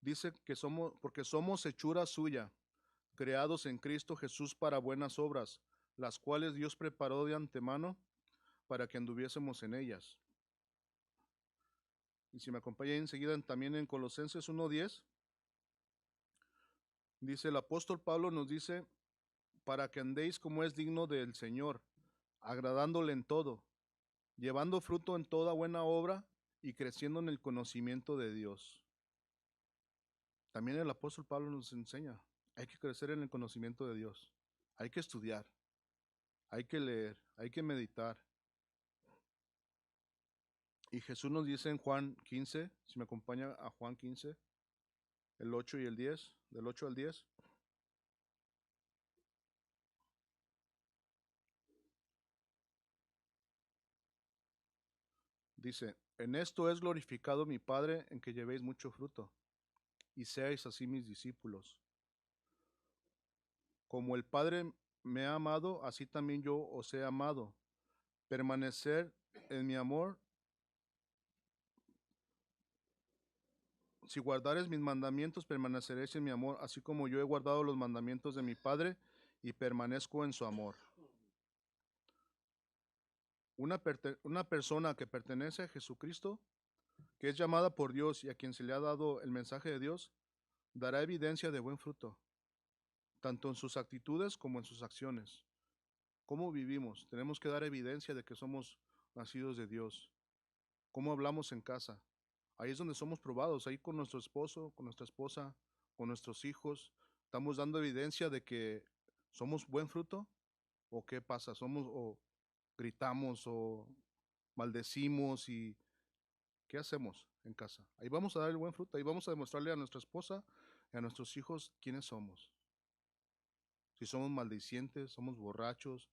Dice que porque somos hechura suya, creados en Cristo Jesús para buenas obras, las cuales Dios preparó de antemano para que anduviésemos en ellas. Y si me acompaña enseguida también en Colosenses 1:10, dice el apóstol Pablo nos dice, para que andéis como es digno del Señor, agradándole en todo, llevando fruto en toda buena obra y creciendo en el conocimiento de Dios. También el apóstol Pablo nos enseña, hay que crecer en el conocimiento de Dios, hay que estudiar, hay que leer, hay que meditar. Y Jesús nos dice en Juan 15, si me acompaña a Juan 15, el 8 y el 10, del 8 al 10. Dice, en esto es glorificado mi Padre, en que llevéis mucho fruto, y seáis así mis discípulos. Como el Padre me ha amado, así también yo os he amado. Permanecer en mi amor. Si guardares mis mandamientos, permaneceréis en mi amor, así como yo he guardado los mandamientos de mi Padre y permanezco en su amor. Una persona que pertenece a Jesucristo, que es llamada por Dios y a quien se le ha dado el mensaje de Dios, dará evidencia de buen fruto, tanto en sus actitudes como en sus acciones. ¿Cómo vivimos? Tenemos que dar evidencia de que somos nacidos de Dios. ¿Cómo hablamos en casa? Ahí es donde somos probados, ahí con nuestro esposo, con nuestra esposa, con nuestros hijos. ¿Estamos dando evidencia de que somos buen fruto? ¿O qué pasa? ¿Somos o gritamos o maldecimos y qué hacemos en casa? Ahí vamos a dar el buen fruto, ahí vamos a demostrarle a nuestra esposa y a nuestros hijos quiénes somos. Si somos maldicientes, somos borrachos,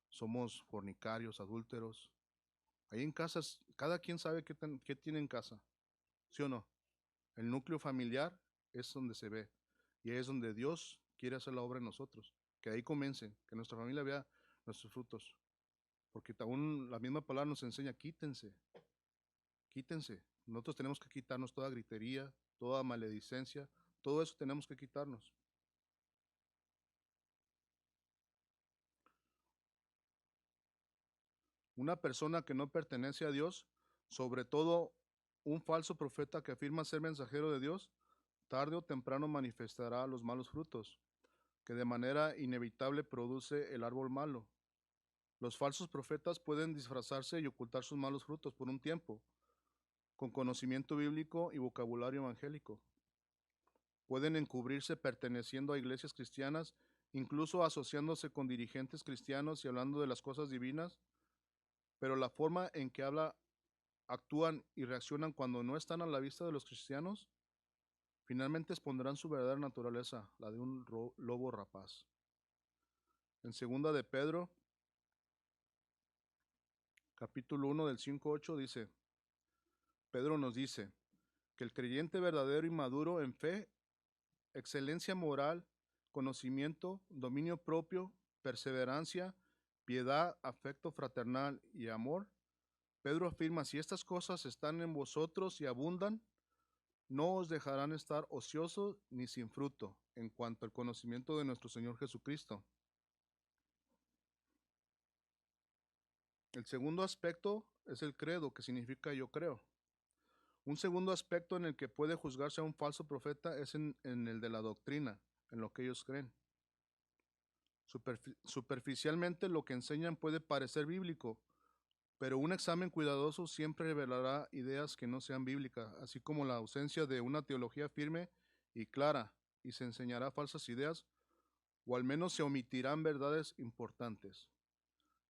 somos fornicarios, adúlteros. Ahí en casas, cada quien sabe qué tiene en casa, ¿sí o no? El núcleo familiar es donde se ve y es donde Dios quiere hacer la obra en nosotros. Que ahí comiencen, que nuestra familia vea nuestros frutos. Porque aún la misma palabra nos enseña, quítense, quítense. Nosotros tenemos que quitarnos toda gritería, toda maledicencia, todo eso tenemos que quitarnos. Una persona que no pertenece a Dios, sobre todo un falso profeta que afirma ser mensajero de Dios, tarde o temprano manifestará los malos frutos, que de manera inevitable produce el árbol malo. Los falsos profetas pueden disfrazarse y ocultar sus malos frutos por un tiempo, con conocimiento bíblico y vocabulario evangélico. Pueden encubrirse perteneciendo a iglesias cristianas, incluso asociándose con dirigentes cristianos y hablando de las cosas divinas, pero la forma en que actúan y reaccionan cuando no están a la vista de los cristianos, finalmente expondrán su verdadera naturaleza, la de un lobo rapaz. En segunda de Pedro, capítulo 1 del 5:8 dice, Pedro nos dice que el creyente verdadero y maduro en fe, excelencia moral, conocimiento, dominio propio, perseverancia, piedad, afecto fraternal y amor, Pedro afirma, si estas cosas están en vosotros y abundan, no os dejarán estar ociosos ni sin fruto en cuanto al conocimiento de nuestro Señor Jesucristo. El segundo aspecto es el credo, que significa yo creo. Un segundo aspecto en el que puede juzgarse a un falso profeta es en el de la doctrina, en lo que ellos creen. Superficialmente lo que enseñan puede parecer bíblico, pero un examen cuidadoso siempre revelará ideas que no sean bíblicas, así como la ausencia de una teología firme y clara, y se enseñará falsas ideas, o al menos se omitirán verdades importantes.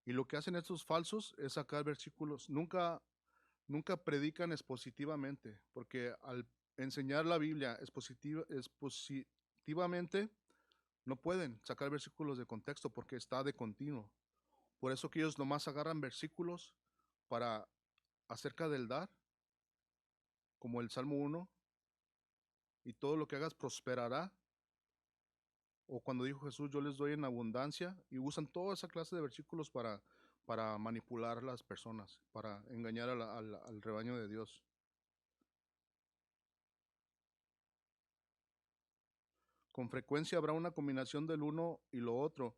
Y lo que hacen estos falsos es sacar versículos. Nunca predican expositivamente, porque al enseñar la Biblia expositivamente, no pueden sacar versículos de contexto porque está de continuo. Por eso que ellos nomás agarran versículos para acerca del dar, como el Salmo 1, y todo lo que hagas prosperará. O cuando dijo Jesús, yo les doy en abundancia, y usan toda esa clase de versículos para manipular a las personas, para engañar al rebaño de Dios. Con frecuencia habrá una combinación del uno y lo otro.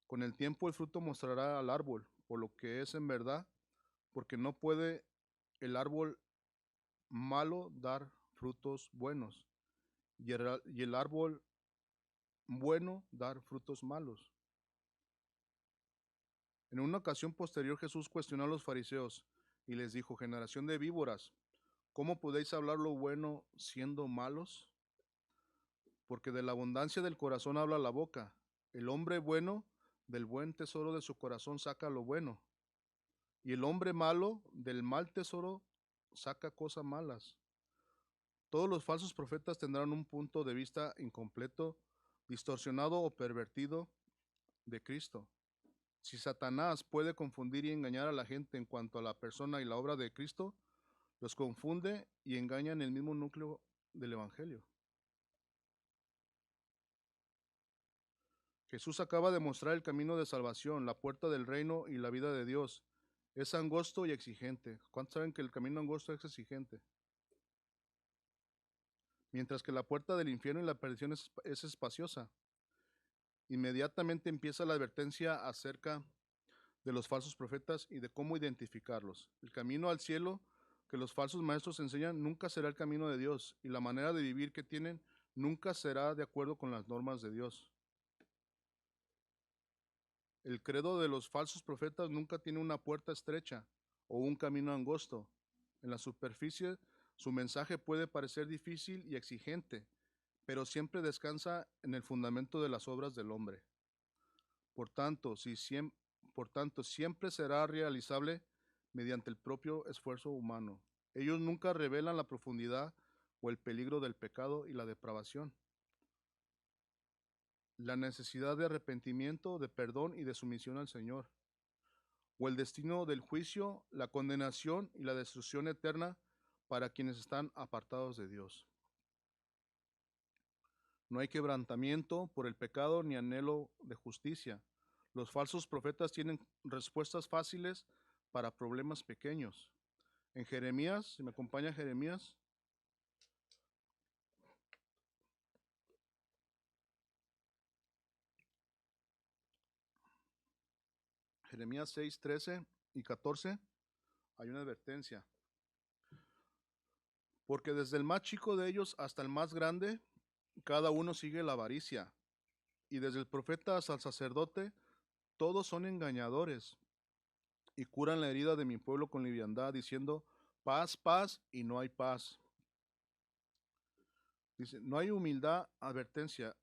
Con el tiempo el fruto mostrará al árbol, por lo que es en verdad, porque no puede el árbol malo dar frutos buenos, y el árbol bueno dar frutos malos. En una ocasión posterior Jesús cuestionó a los fariseos y les dijo: generación de víboras, ¿cómo podéis hablar lo bueno siendo malos? Porque de la abundancia del corazón habla la boca. El hombre bueno del buen tesoro de su corazón saca lo bueno, y el hombre malo del mal tesoro saca cosas malas. Todos los falsos profetas tendrán un punto de vista incompleto, distorsionado o pervertido de Cristo. Si Satanás puede confundir y engañar a la gente en cuanto a la persona y la obra de Cristo, los confunde y engaña en el mismo núcleo del Evangelio. Jesús acaba de mostrar el camino de salvación, la puerta del reino y la vida de Dios. Es angosto y exigente. ¿Cuántos saben que el camino angosto es exigente? Mientras que la puerta del infierno y la perdición es espaciosa. Inmediatamente empieza la advertencia acerca de los falsos profetas y de cómo identificarlos. El camino al cielo que los falsos maestros enseñan nunca será el camino de Dios, y la manera de vivir que tienen nunca será de acuerdo con las normas de Dios. El credo de los falsos profetas nunca tiene una puerta estrecha o un camino angosto. En la superficie, su mensaje puede parecer difícil y exigente, pero siempre descansa en el fundamento de las obras del hombre. Por tanto, siempre será realizable mediante el propio esfuerzo humano. Ellos nunca revelan la profundidad o el peligro del pecado y la depravación, la necesidad de arrepentimiento, de perdón y de sumisión al Señor, o el destino del juicio, la condenación y la destrucción eterna para quienes están apartados de Dios. No hay quebrantamiento por el pecado ni anhelo de justicia. Los falsos profetas tienen respuestas fáciles para problemas pequeños. En Jeremías, si me acompaña Jeremías, Jeremías 6, 13 y 14, hay una advertencia. Porque desde el más chico de ellos hasta el más grande, cada uno sigue la avaricia. Y desde el profeta hasta el sacerdote, todos son engañadores y curan la herida de mi pueblo con liviandad, diciendo paz, paz, y no hay paz. Dice, no hay humildad, advertencia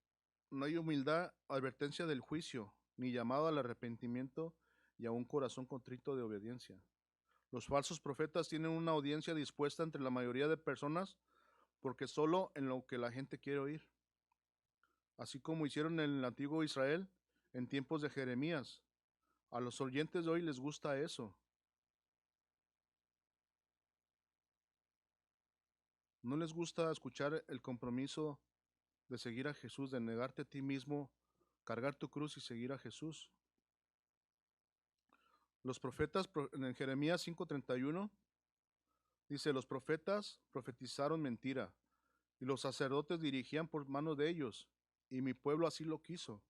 del juicio, ni llamado al arrepentimiento y a un corazón contrito de obediencia. Los falsos profetas tienen una audiencia dispuesta entre la mayoría de personas porque solo en lo que la gente quiere oír, así como hicieron en el antiguo Israel en tiempos de Jeremías. A los oyentes de hoy les gusta eso. No les gusta escuchar el compromiso de seguir a Jesús, de negarte a ti mismo, cargar tu cruz y seguir a Jesús. Los profetas, en Jeremías 5:31, dice, los profetas profetizaron mentira, y los sacerdotes dirigían por mano de ellos, y mi pueblo así lo quiso.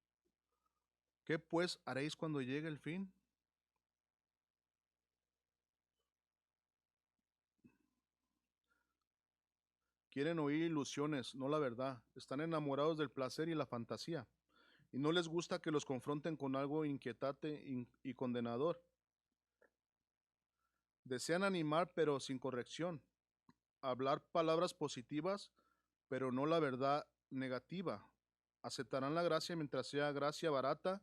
¿Qué pues haréis cuando llegue el fin? Quieren oír ilusiones, no la verdad. Están enamorados del placer y la fantasía, y no les gusta que los confronten con algo inquietante y condenador. Desean animar, pero sin corrección, hablar palabras positivas, pero no la verdad negativa. Aceptarán la gracia mientras sea gracia barata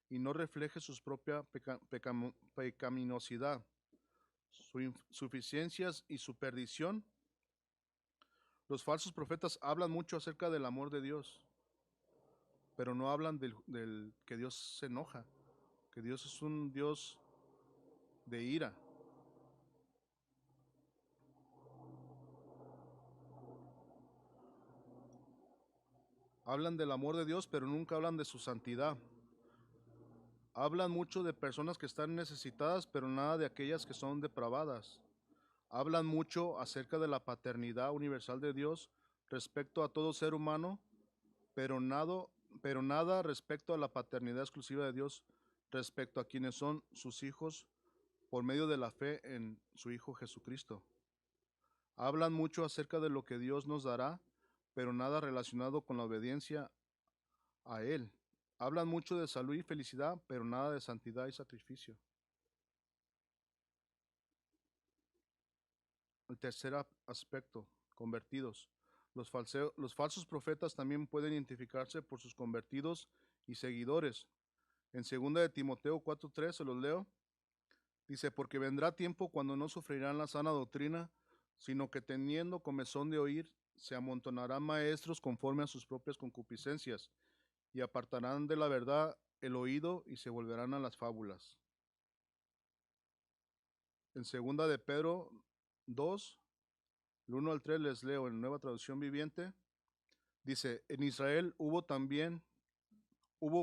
y no refleje su propia pecaminosidad, sus insuficiencias y su perdición. Los falsos profetas hablan mucho acerca del amor de Dios, pero no hablan del que Dios se enoja, que Dios es un Dios de ira. Hablan del amor de Dios, pero nunca hablan de su santidad. Hablan mucho de personas que están necesitadas, pero nada de aquellas que son depravadas. Hablan mucho acerca de la paternidad universal de Dios respecto a todo ser humano, pero nada, pero nada respecto a la paternidad exclusiva de Dios respecto a quienes son sus hijos por medio de la fe en su Hijo Jesucristo. Hablan mucho acerca de lo que Dios nos dará, pero nada relacionado con la obediencia a Él. Hablan mucho de salud y felicidad, pero nada de santidad y sacrificio. El tercer aspecto, convertidos. Los falsos profetas también pueden identificarse por sus convertidos y seguidores. En 2 de Timoteo 4:3 se los leo. Dice, porque vendrá tiempo cuando no sufrirán la sana doctrina, sino que teniendo comezón de oír, se amontonarán maestros conforme a sus propias concupiscencias, y apartarán de la verdad el oído y se volverán a las fábulas. En 2 de Pedro 2, el 1 al 3 les leo en Nueva Traducción Viviente. Dice, en Israel hubo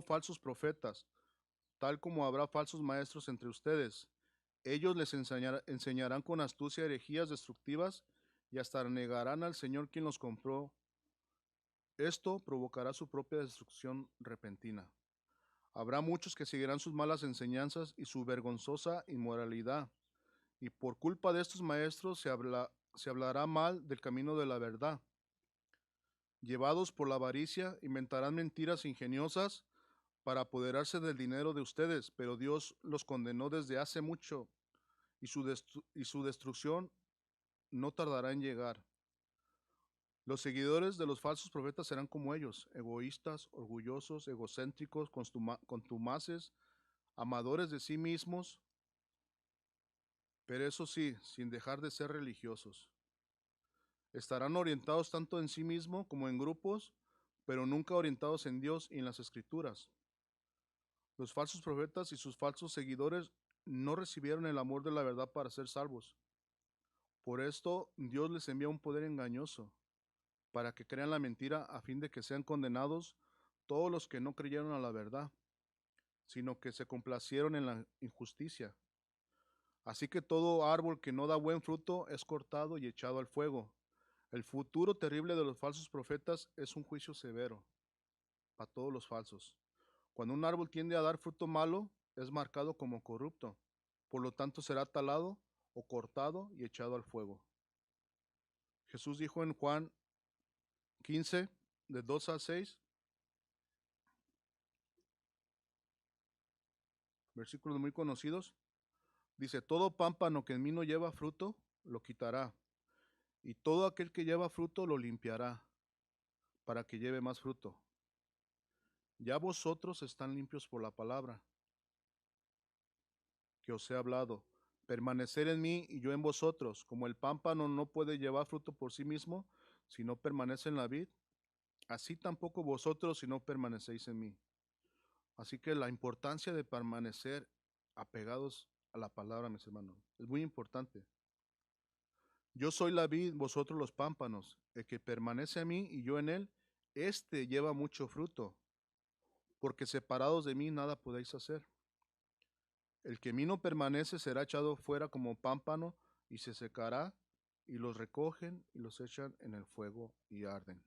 falsos profetas, tal como habrá falsos maestros entre ustedes. Ellos les enseñarán con astucia herejías destructivas y hasta negarán al Señor quien los compró. Esto provocará su propia destrucción repentina. Habrá muchos que seguirán sus malas enseñanzas y su vergonzosa inmoralidad, y por culpa de estos maestros se hablará mal del camino de la verdad. Llevados por la avaricia, inventarán mentiras ingeniosas para apoderarse del dinero de ustedes, pero Dios los condenó desde hace mucho y su destrucción no tardará en llegar. Los seguidores de los falsos profetas serán como ellos, egoístas, orgullosos, egocéntricos, contumaces, amadores de sí mismos, pero eso sí, sin dejar de ser religiosos. Estarán orientados tanto en sí mismos como en grupos, pero nunca orientados en Dios y en las Escrituras. Los falsos profetas y sus falsos seguidores no recibieron el amor de la verdad para ser salvos. Por esto Dios les envía un poder engañoso, para que crean la mentira a fin de que sean condenados todos los que no creyeron a la verdad, sino que se complacieron en la injusticia. Así que todo árbol que no da buen fruto es cortado y echado al fuego. El futuro terrible de los falsos profetas es un juicio severo para todos los falsos. Cuando un árbol tiende a dar fruto malo, es marcado como corrupto. Por lo tanto, será talado o cortado y echado al fuego. Jesús dijo en Juan 15, de 2 a 6, versículos muy conocidos. Dice, todo pámpano que en mí no lleva fruto, lo quitará. Y todo aquel que lleva fruto, lo limpiará, para que lleve más fruto. Ya vosotros están limpios por la palabra que os he hablado. Permanecer en mí y yo en vosotros, como el pámpano no puede llevar fruto por sí mismo, si no permanece en la vid, así tampoco vosotros si no permanecéis en mí. Así que la importancia de permanecer apegados a la palabra, mis hermanos, es muy importante. Yo soy la vid, vosotros los pámpanos. El que permanece en mí y yo en él, éste lleva mucho fruto, porque separados de mí nada podéis hacer. El que en mí no permanece será echado fuera como pámpano y se secará, y los recogen y los echan en el fuego y arden.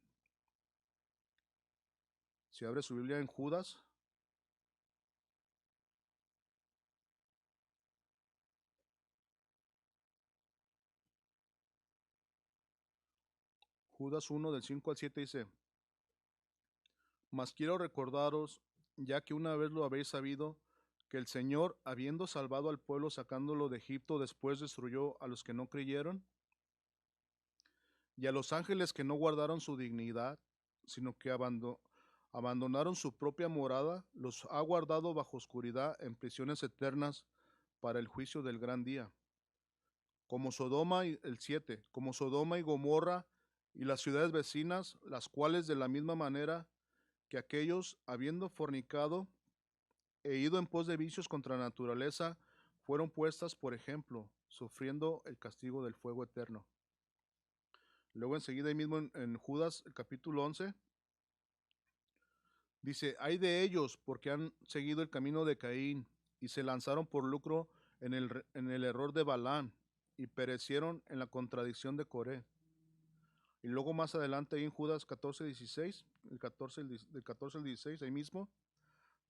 Si abre su Biblia en Judas, Judas 1 del 5 al 7 dice, mas quiero recordaros, ya que una vez lo habéis sabido, que el Señor, habiendo salvado al pueblo sacándolo de Egipto, después destruyó a los que no creyeron, y a los ángeles que no guardaron su dignidad, sino que abandonaron su propia morada, los ha guardado bajo oscuridad en prisiones eternas para el juicio del gran día. Como Sodoma y el 7, como Sodoma y Gomorra y las ciudades vecinas, las cuales de la misma manera que aquellos, habiendo fornicado e ido en pos de vicios contra la naturaleza, fueron puestas por ejemplo, sufriendo el castigo del fuego eterno. Luego enseguida ahí mismo en Judas, el capítulo 11, Dice, hay de ellos porque han seguido el camino de Caín y se lanzaron por lucro en el error de Balaam y perecieron en la contradicción de Coré. Y luego más adelante ahí en Judas 14:16, del 14 al 16, ahí mismo,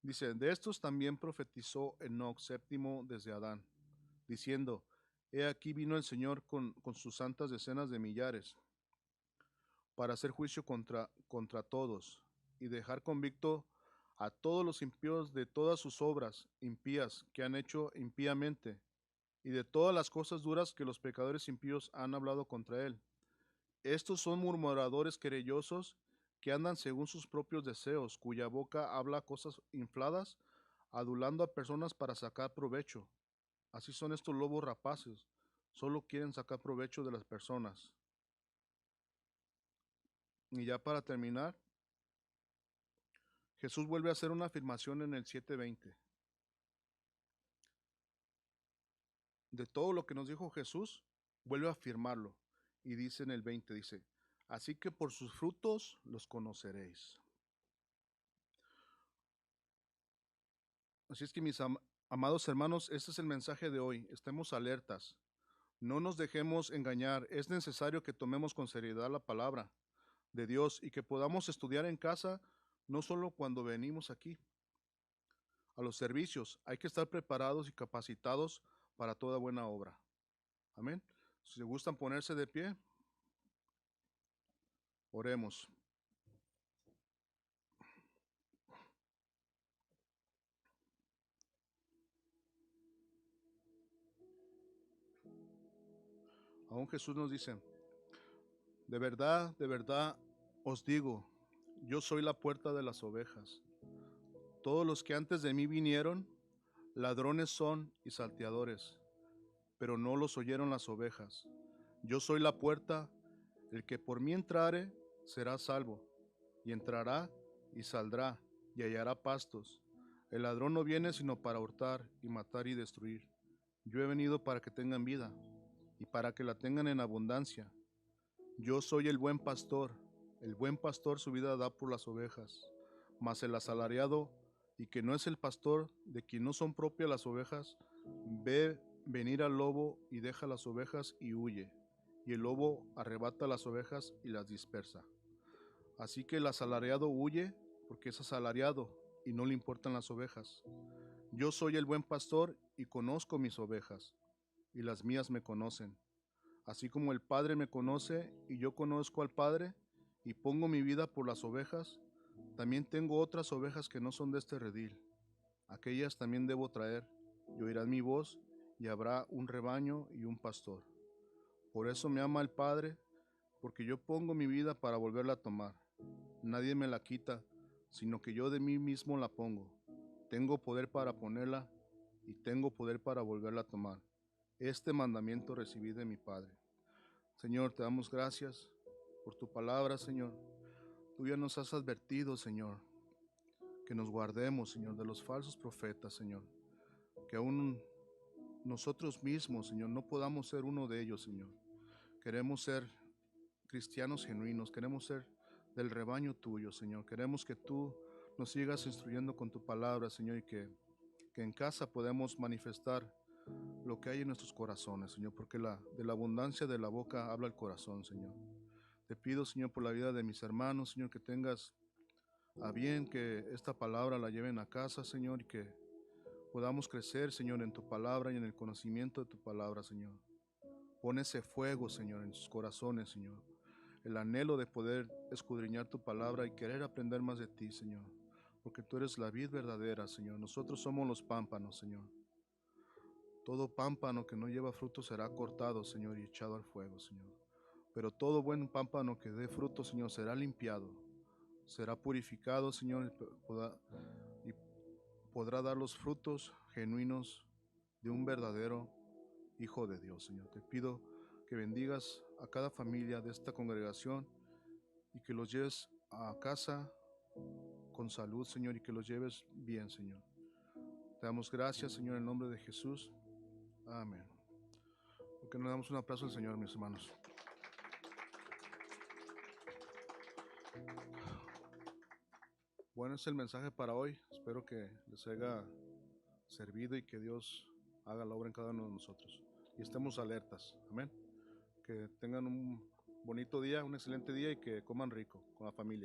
dice, de estos también profetizó Enoc séptimo desde Adán, diciendo, he aquí vino el Señor con sus santas decenas de millares para hacer juicio contra todos y dejar convicto a todos los impíos de todas sus obras impías que han hecho impíamente y de todas las cosas duras que los pecadores impíos han hablado contra él. Estos son murmuradores querellosos que andan según sus propios deseos, cuya boca habla cosas infladas, adulando a personas para sacar provecho. Así son estos lobos rapaces, solo quieren sacar provecho de las personas. Y ya para terminar, Jesús vuelve a hacer una afirmación en el 7:20. De todo lo que nos dijo Jesús, vuelve a afirmarlo. Y dice en el 20, dice, así que por sus frutos los conoceréis. Así es que mis amados hermanos, este es el mensaje de hoy. Estemos alertas. No nos dejemos engañar. Es necesario que tomemos con seriedad la palabra de Dios y que podamos estudiar en casa, no solo cuando venimos aquí a los servicios. Hay que estar preparados y capacitados para toda buena obra. Amén. Si gustan ponerse de pie, oremos. Aún Jesús nos dice, de verdad os digo, yo soy la puerta de las ovejas. Todos los que antes de mí vinieron, ladrones son y salteadores, pero no los oyeron las ovejas. Yo soy la puerta, el que por mí entrare será salvo, y entrará y saldrá y hallará pastos. El ladrón no viene sino para hurtar y matar y destruir. Yo he venido para que tengan vida y para que la tengan en abundancia. Yo soy el buen pastor su vida da por las ovejas, mas el asalariado, y que no es el pastor, de quien no son propias las ovejas, ve venir al lobo y deja las ovejas y huye, y el lobo arrebata las ovejas y las dispersa. Así que el asalariado huye porque es asalariado y no le importan las ovejas. Yo soy el buen pastor y conozco mis ovejas, y las mías me conocen. Así como el Padre me conoce y yo conozco al Padre y pongo mi vida por las ovejas, también tengo otras ovejas que no son de este redil. Aquellas también debo traer, y oirán mi voz, y habrá un rebaño y un pastor. Por eso me ama el Padre, porque yo pongo mi vida para volverla a tomar. Nadie me la quita, sino que yo de mí mismo la pongo. Tengo poder para ponerla y tengo poder para volverla a tomar. Este mandamiento recibí de mi Padre. Señor, te damos gracias por tu palabra, Señor. Tú ya nos has advertido, Señor, que nos guardemos, Señor, de los falsos profetas, Señor. Que aún nosotros mismos, Señor, no podamos ser uno de ellos, Señor. Queremos ser cristianos genuinos, queremos ser del rebaño tuyo, Señor. Queremos que tú nos sigas instruyendo con tu palabra, Señor, y que en casa podamos manifestar lo que hay en nuestros corazones, Señor, porque de la abundancia de la boca habla el corazón, Señor. Te pido, Señor, por la vida de mis hermanos, Señor, que tengas a bien que esta palabra la lleven a casa, Señor, y que podamos crecer, Señor, en tu palabra y en el conocimiento de tu palabra, Señor. Pon ese fuego, Señor, en sus corazones, Señor. El anhelo de poder escudriñar tu palabra y querer aprender más de ti, Señor. Porque tú eres la vid verdadera, Señor. Nosotros somos los pámpanos, Señor. Todo pámpano que no lleva fruto será cortado, Señor, y echado al fuego, Señor. Pero todo buen pámpano que dé fruto, Señor, será limpiado, será purificado, Señor, y podrá dar los frutos genuinos de un verdadero Hijo de Dios, Señor. Te pido que bendigas a cada familia de esta congregación y que los lleves a casa con salud, Señor, y que los lleves bien, Señor. Te damos gracias, Señor, en el nombre de Jesús. Amén. Porque nos damos un aplauso al Señor, mis hermanos. Bueno, es el mensaje para hoy. Espero que les haya servido y que Dios haga la obra en cada uno de nosotros. Y estemos alertas. Amén. Que tengan un bonito día, un excelente día y que coman rico con la familia.